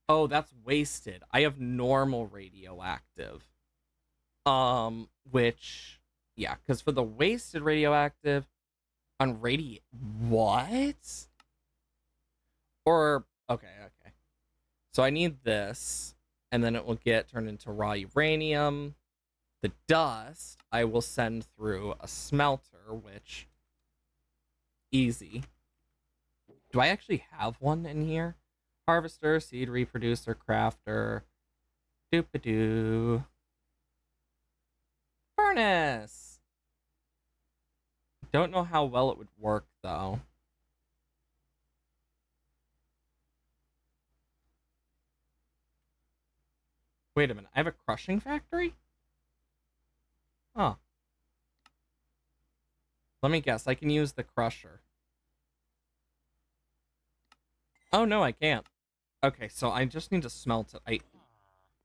Oh, that's wasted. I have normal radioactive. Which... Yeah, because for the wasted radioactive on What? Or... Okay, okay. So I need this, and then it will get turned into raw uranium. The dust I will send through a smelter, which easy. Do I actually have one in here? Harvester, seed reproducer, crafter. Doop-a-doo. Furnace! Don't know how well it would work, though. Wait a minute, I have a crushing factory? Huh. Let me guess, I can use the crusher. Oh, no, I can't. Okay, so I just need to smelt it.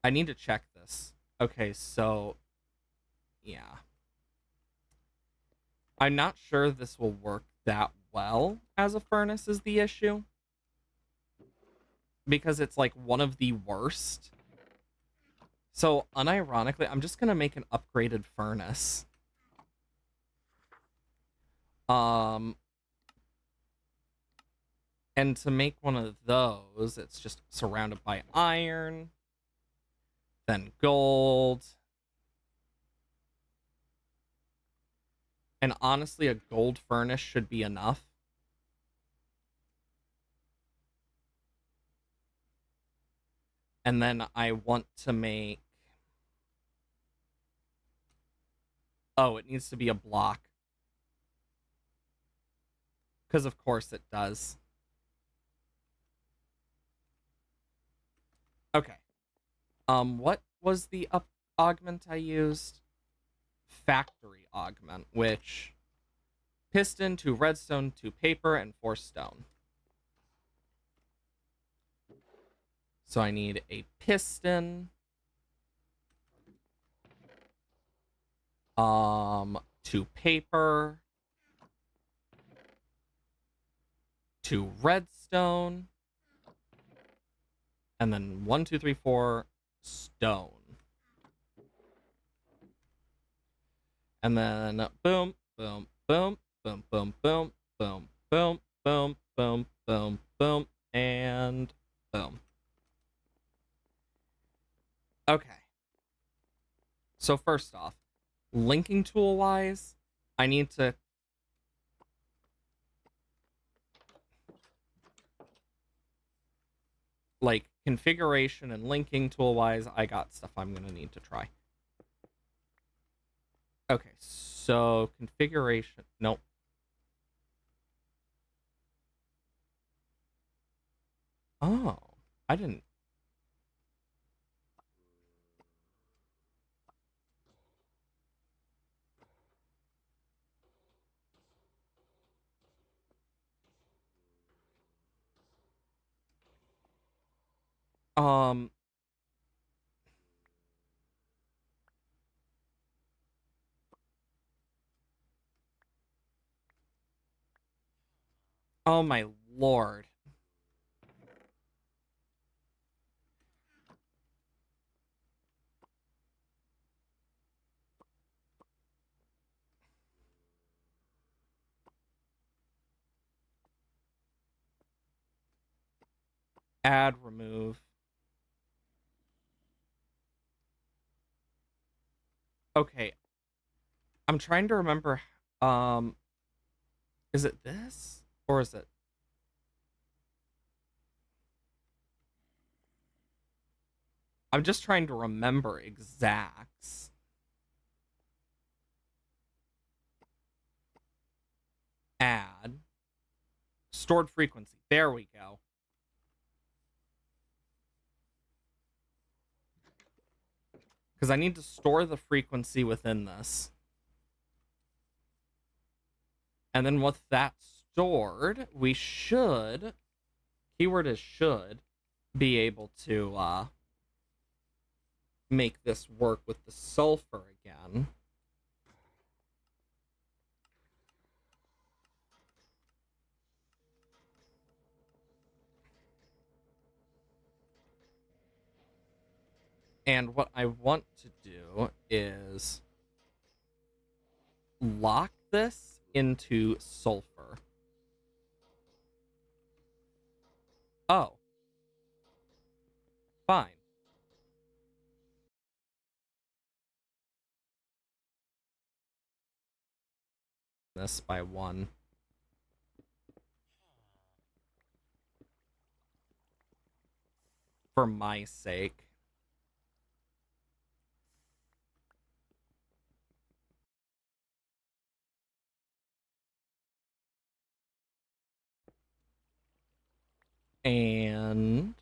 I need to check this. Okay, so... yeah. I'm not sure this will work that well as a furnace is the issue. Because it's like one of the worst. So, unironically, I'm just going to make an upgraded furnace. And to make one of those, it's just surrounded by iron, then gold. And honestly, a gold furnace should be enough. And then I want to make... oh, it needs to be a block. Because of course it does. Okay. What was the augment I used? Factory augment, which... piston, 2 redstone, 2 paper, and 4 stone. So I need a piston. 2 paper. 2 redstone. And then 1, 2, 3, 4 stone. And then boom, boom, boom, boom, boom, boom, boom, boom, boom, boom, boom, boom, and boom. Okay. So first off, linking tool wise, I need to like configuration and linking tool wise, I got stuff I'm gonna need to try. Okay, so configuration. Nope. Oh, I didn't. Um. Oh my lord. Add, remove. Okay, I'm trying to remember. Um, is it this or is it? I'm just trying to remember exacts. Add stored frequency. There we go. Because I need to store the frequency within this. And then with that stored, we should, keyword is should, be able to make this work with the sulfur again. And what I want to do is lock this into sulfur. Oh, fine. this by 1. For my sake. And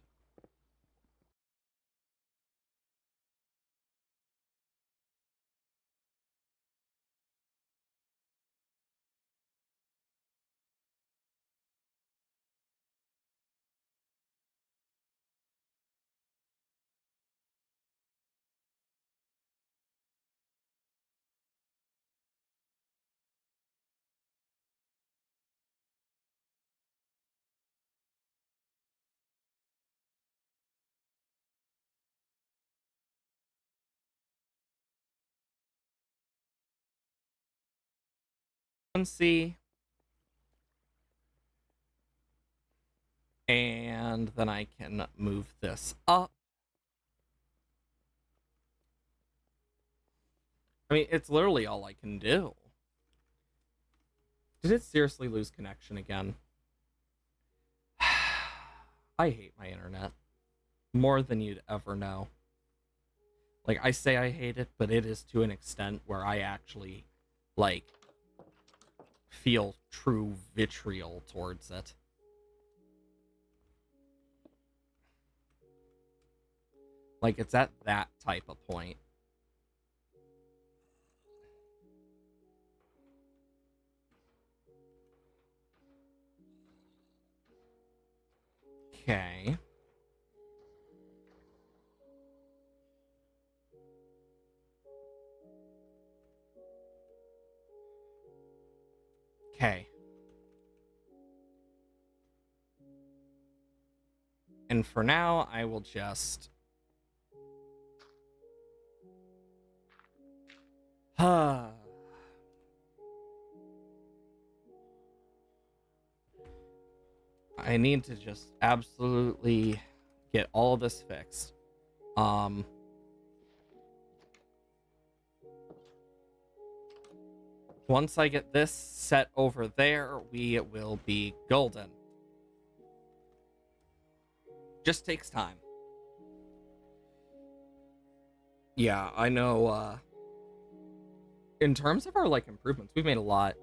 see. And then I can move this up. I mean, it's literally all I can do. Did it seriously lose connection again? I hate my internet. More than you'd ever know. Like, I say I hate it, but it is to an extent where I actually, like, feel true vitriol towards it. Like, it's at that type of point. Okay. Okay. And for now, I will just... I need to just absolutely get all this fixed. Once I get this set over there, we will be golden. Just takes time. Yeah, I know, in terms of our, like, improvements, we've made a lot.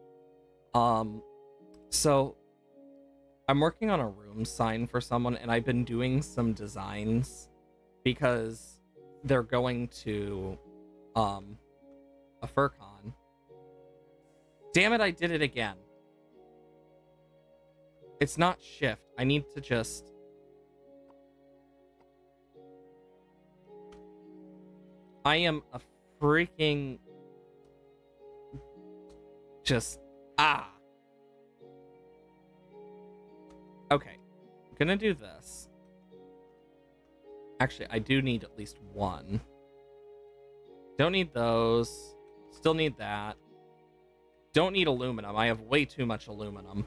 So I'm working on a room sign for someone, and I've been doing some designs because they're going to, a FurCon. Damn it, I did it again. It's not shift. I need to just... I am a freaking... Just... Okay. I'm gonna do this. Actually, I do need at least one. Don't need those. Still need that. Don't need aluminum. I have way too much aluminum.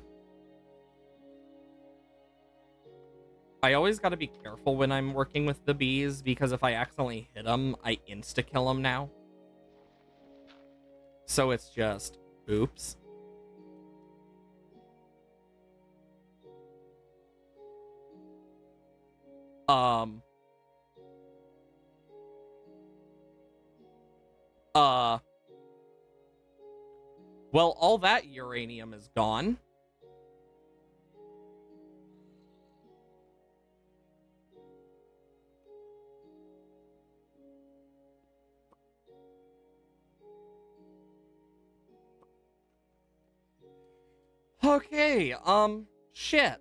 I always gotta be careful when I'm working with the bees, because if I accidentally hit them, I insta-kill them now. So it's just, oops. Well, all that uranium is gone. Okay, shit.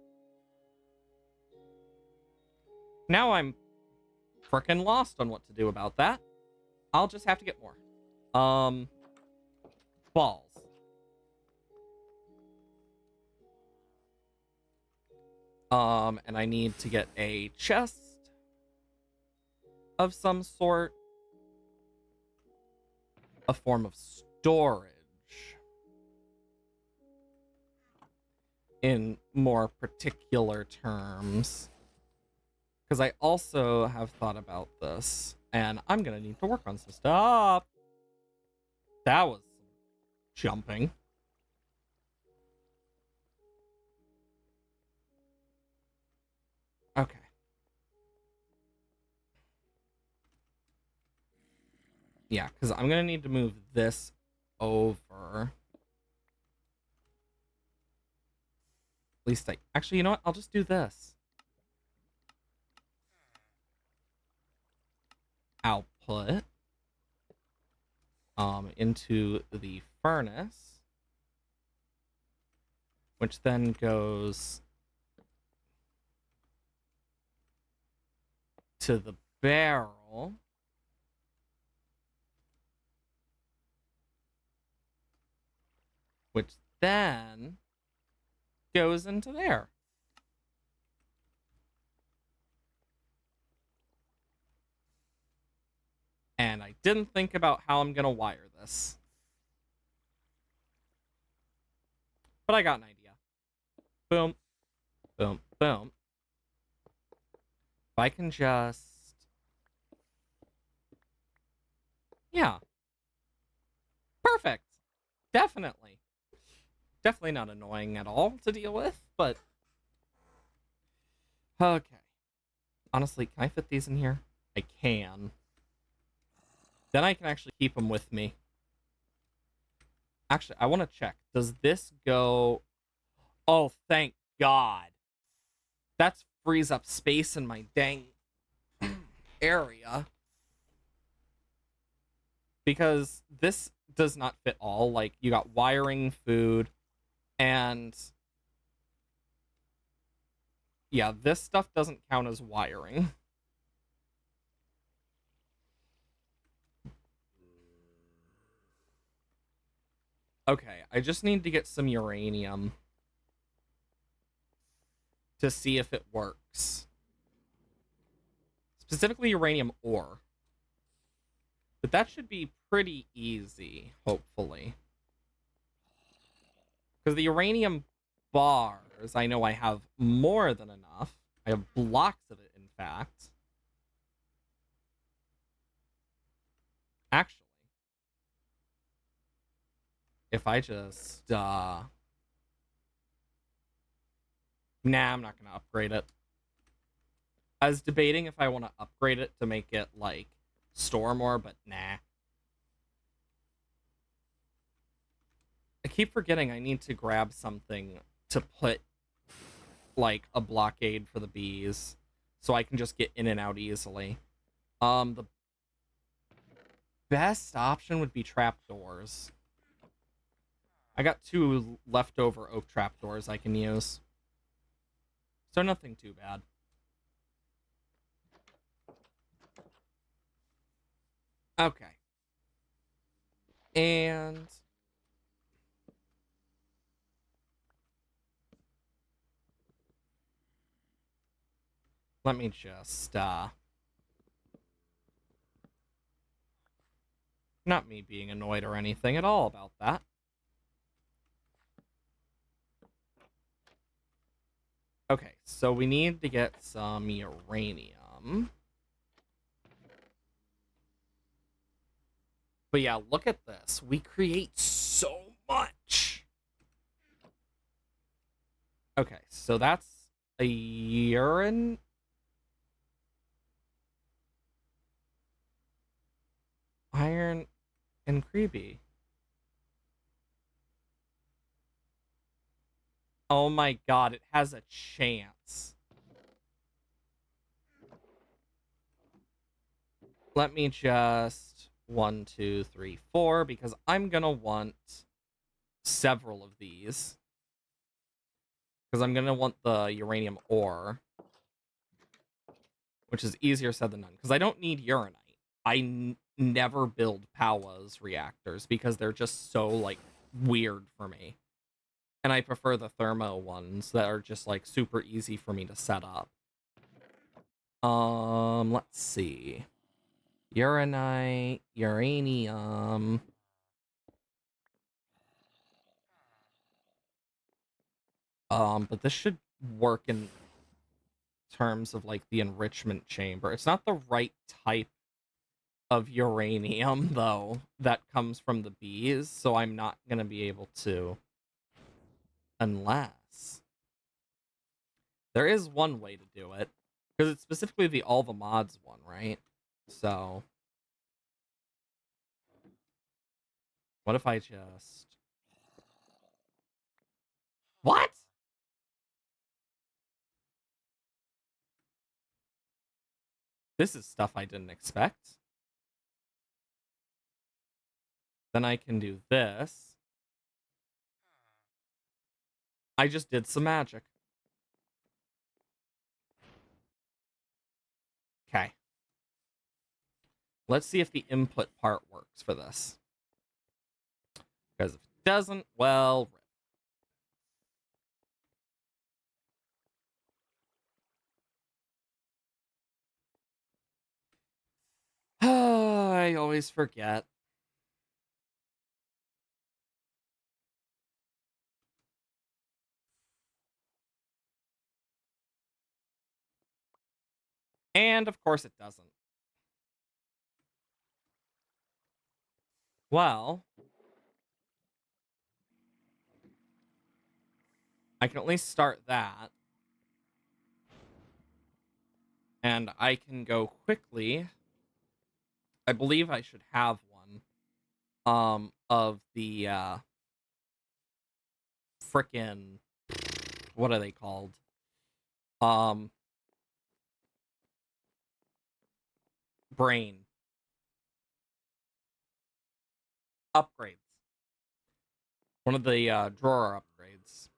Now I'm frickin' lost on what to do about that. I'll just have to get more. Balls. And I need to get a chest of some sort. A form of storage. In more particular terms. Because I also have thought about this, and I'm gonna need to work on some stuff. That was jumping. Yeah, because I'm going to need to move this over. At least I... Actually, you know what? I'll just do this. Output. Into the furnace. Which then goes to the barrel. Which then goes into there. And I didn't think about how I'm going to wire this. But I got an idea. Boom. Boom. Boom. If I can just... Yeah. Perfect. Definitely. Definitely not annoying at all to deal with, but... Okay. Honestly, can I fit these in here? I can. Then I can actually keep them with me. Actually, I want to check. Does this go... Oh, thank God. That's frees up space in my dang area. Because this does not fit all. Like, you got wiring, food, and... Yeah, this stuff doesn't count as wiring. Okay, I just need to get some uranium to see if it works. Specifically uranium ore. But that should be pretty easy, hopefully. Because the uranium bars, I know I have more than enough. I have blocks of it, in fact. Actually, if I just, Nah, I'm not going to upgrade it. I was debating if I want to upgrade it to make it, like, store more, but nah. I keep forgetting I need to grab something to put, like, a blockade for the bees, so I can just get in and out easily. The best option would be trapdoors. I got 2 leftover oak trapdoors I can use. So nothing too bad. Okay. And... let me just, not me being annoyed or anything at all about that. Okay, so we need to get some uranium. But yeah, look at this. We create so much. Okay, so that's a urine. Iron and creepy. Oh my god, it has a chance. Let me just 1, 2, 3, 4, because I'm gonna want several of these. Because I'm gonna want the uranium ore, which is easier said than done. Because I don't need uranite. I never build Powers reactors because they're just so, like, weird for me. And I prefer the thermo ones that are just, like, super easy for me to set up. Let's see. Uranite, uranium. But this should work in terms of, like, the enrichment chamber. It's not the right type of uranium, though, that comes from the bees, so I'm not gonna be able to, unless... There is one way to do it, because it's specifically the all the mods one, right? So... What if I just... What? This is stuff I didn't expect. Then I can do this. I just did some magic. Okay. Let's see if the input part works for this. Because if it doesn't, well... I always forget. And of course it doesn't. Well, I can at least start that. And I can go quickly. I believe I should have one. Of the, frickin'... What are they called? Um... Brain. Upgrades. One of the, drawer upgrades.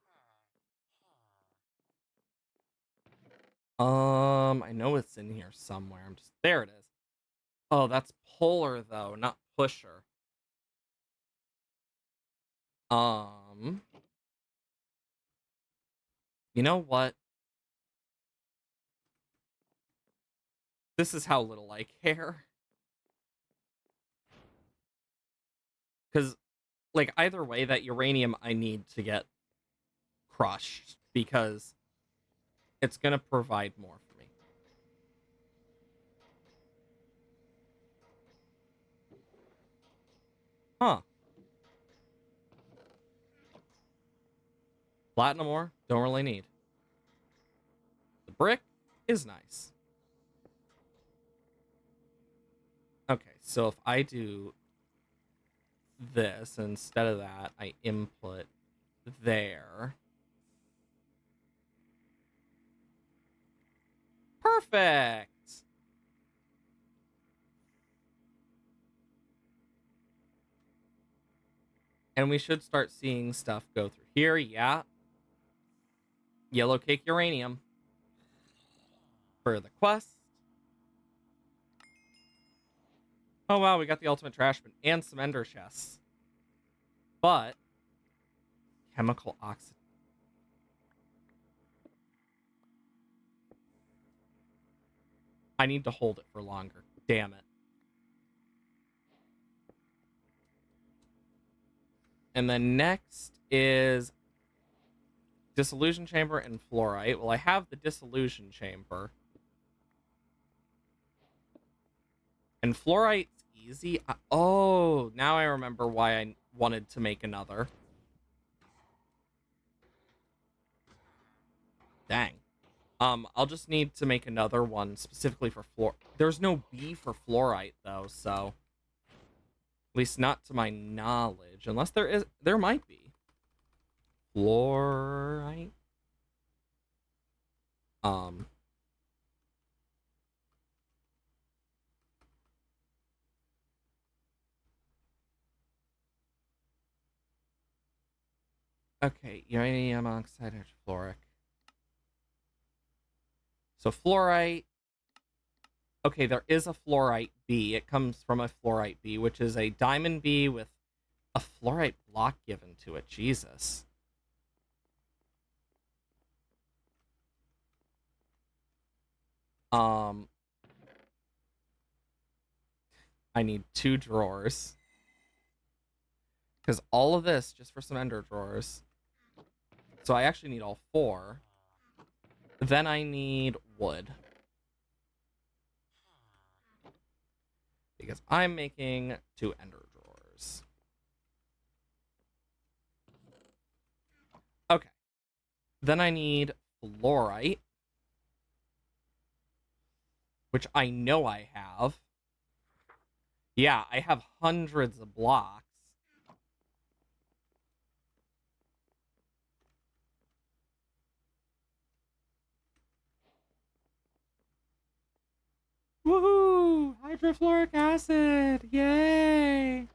I know it's in here somewhere. There it is. Oh, that's puller, though, not pusher. Um... You know what? This is how little I care. Because, like, either way, that uranium I need to get crushed. Because it's gonna provide more for me. Huh. Platinum ore, don't really need. The brick is nice. Okay, so if I do this, instead of that, I input there. Perfect! And we should start seeing stuff go through here, yeah. Yellow cake uranium. For the quest. Oh wow, we got the ultimate trash bin and some ender chests. But chemical oxid. I need to hold it for longer. Damn it. And then next is dissolution chamber and fluorite. Well, I have the dissolution chamber. And fluorite's easy. Oh, now I remember why I wanted to make another. Dang. I'll just need to make another one specifically for fluor. There's no B for fluorite though, so at least not to my knowledge, unless there is. There might be fluorite. Um. Okay, uranium oxide hydrofluoric. So fluorite. Okay, there is a fluorite B. It comes from a fluorite B, which is a diamond B with a fluorite block given to it. Jesus. Um, I need 2 drawers. Because all of this just for some ender drawers. So I actually need all 4. Then I need wood. Because I'm making 2 ender drawers. Okay. Then I need fluorite. Which I know I have. Yeah, I have hundreds of blocks. Woohoo! Hydrofluoric acid! Yay!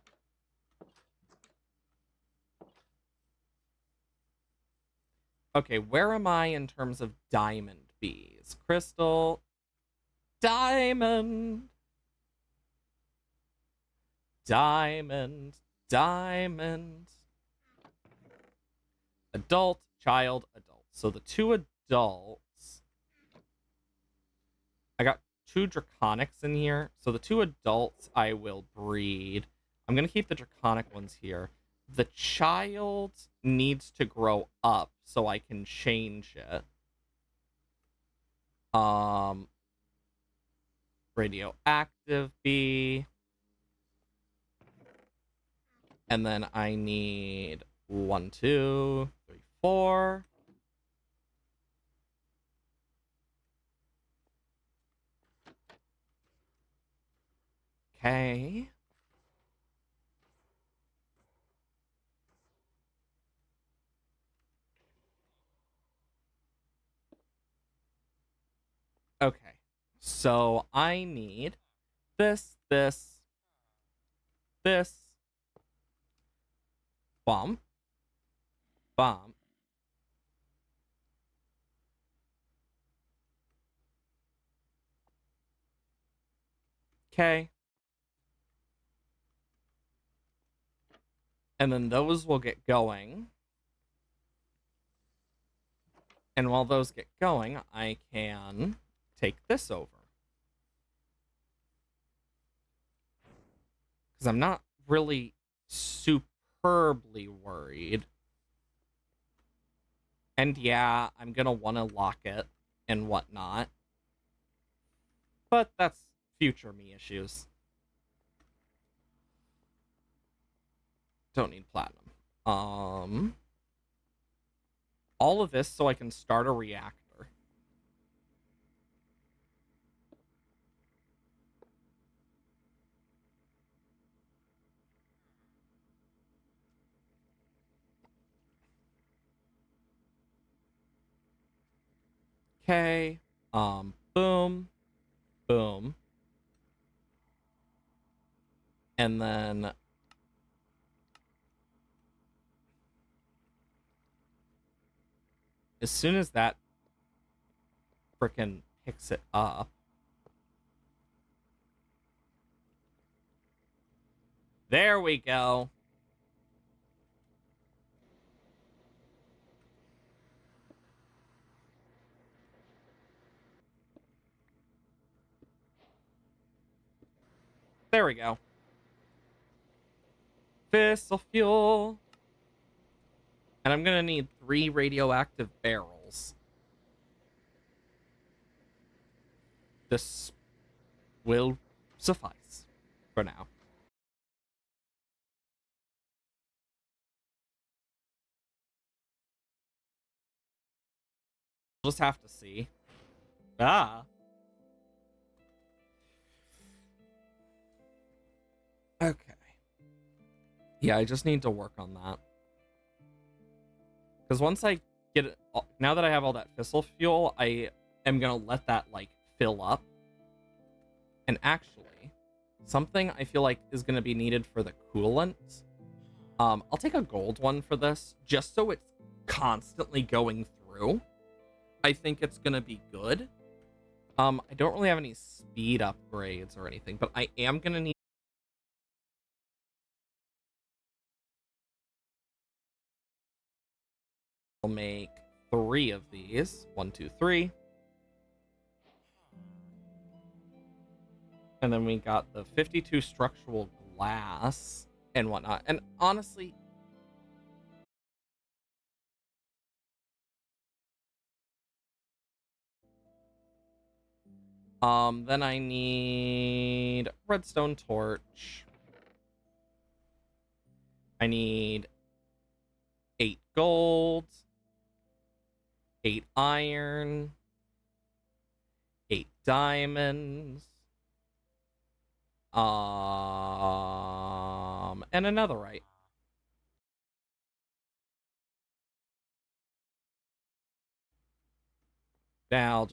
Okay, where am I in terms of diamond bees? Crystal. Diamond! Diamond. Diamond. Adult, child, adult. So the two adults. I got two draconics in here. So the two adults I will breed. I'm going to keep the draconic ones here. The child needs to grow up so I can change it. Radioactive bee. And then I need 1, 2, 3, 4. Okay. Okay. So I need this, this, bump, bump. Okay. And then those will get going. And while those get going, I can take this over. Because I'm not really superbly worried. And yeah, I'm going to want to lock it and whatnot. But that's future me issues. Don't need platinum. All of this so I can start a reactor. Okay. Boom. Boom. And then as soon as that frickin' picks it up, there we go. There we go. Fissile fuel. And I'm gonna need 3 radioactive barrels. This will suffice for now. We'll just have to see. Ah. Okay. Yeah, I just need to work on that. Because once I get it, now that I have all that fissile fuel, I am gonna let that like fill up. And actually, something I feel like is gonna be needed for the coolant. I'll take a gold one for this, just so it's constantly going through. I think it's gonna be good. I don't really have any speed upgrades or anything, but I am gonna need to make 3 of these. 1, 2, 3. And then we got the 52 structural glass and whatnot. And honestly, then I need redstone torch. I need 8 gold, 8 iron, 8 diamonds, and another right. Now,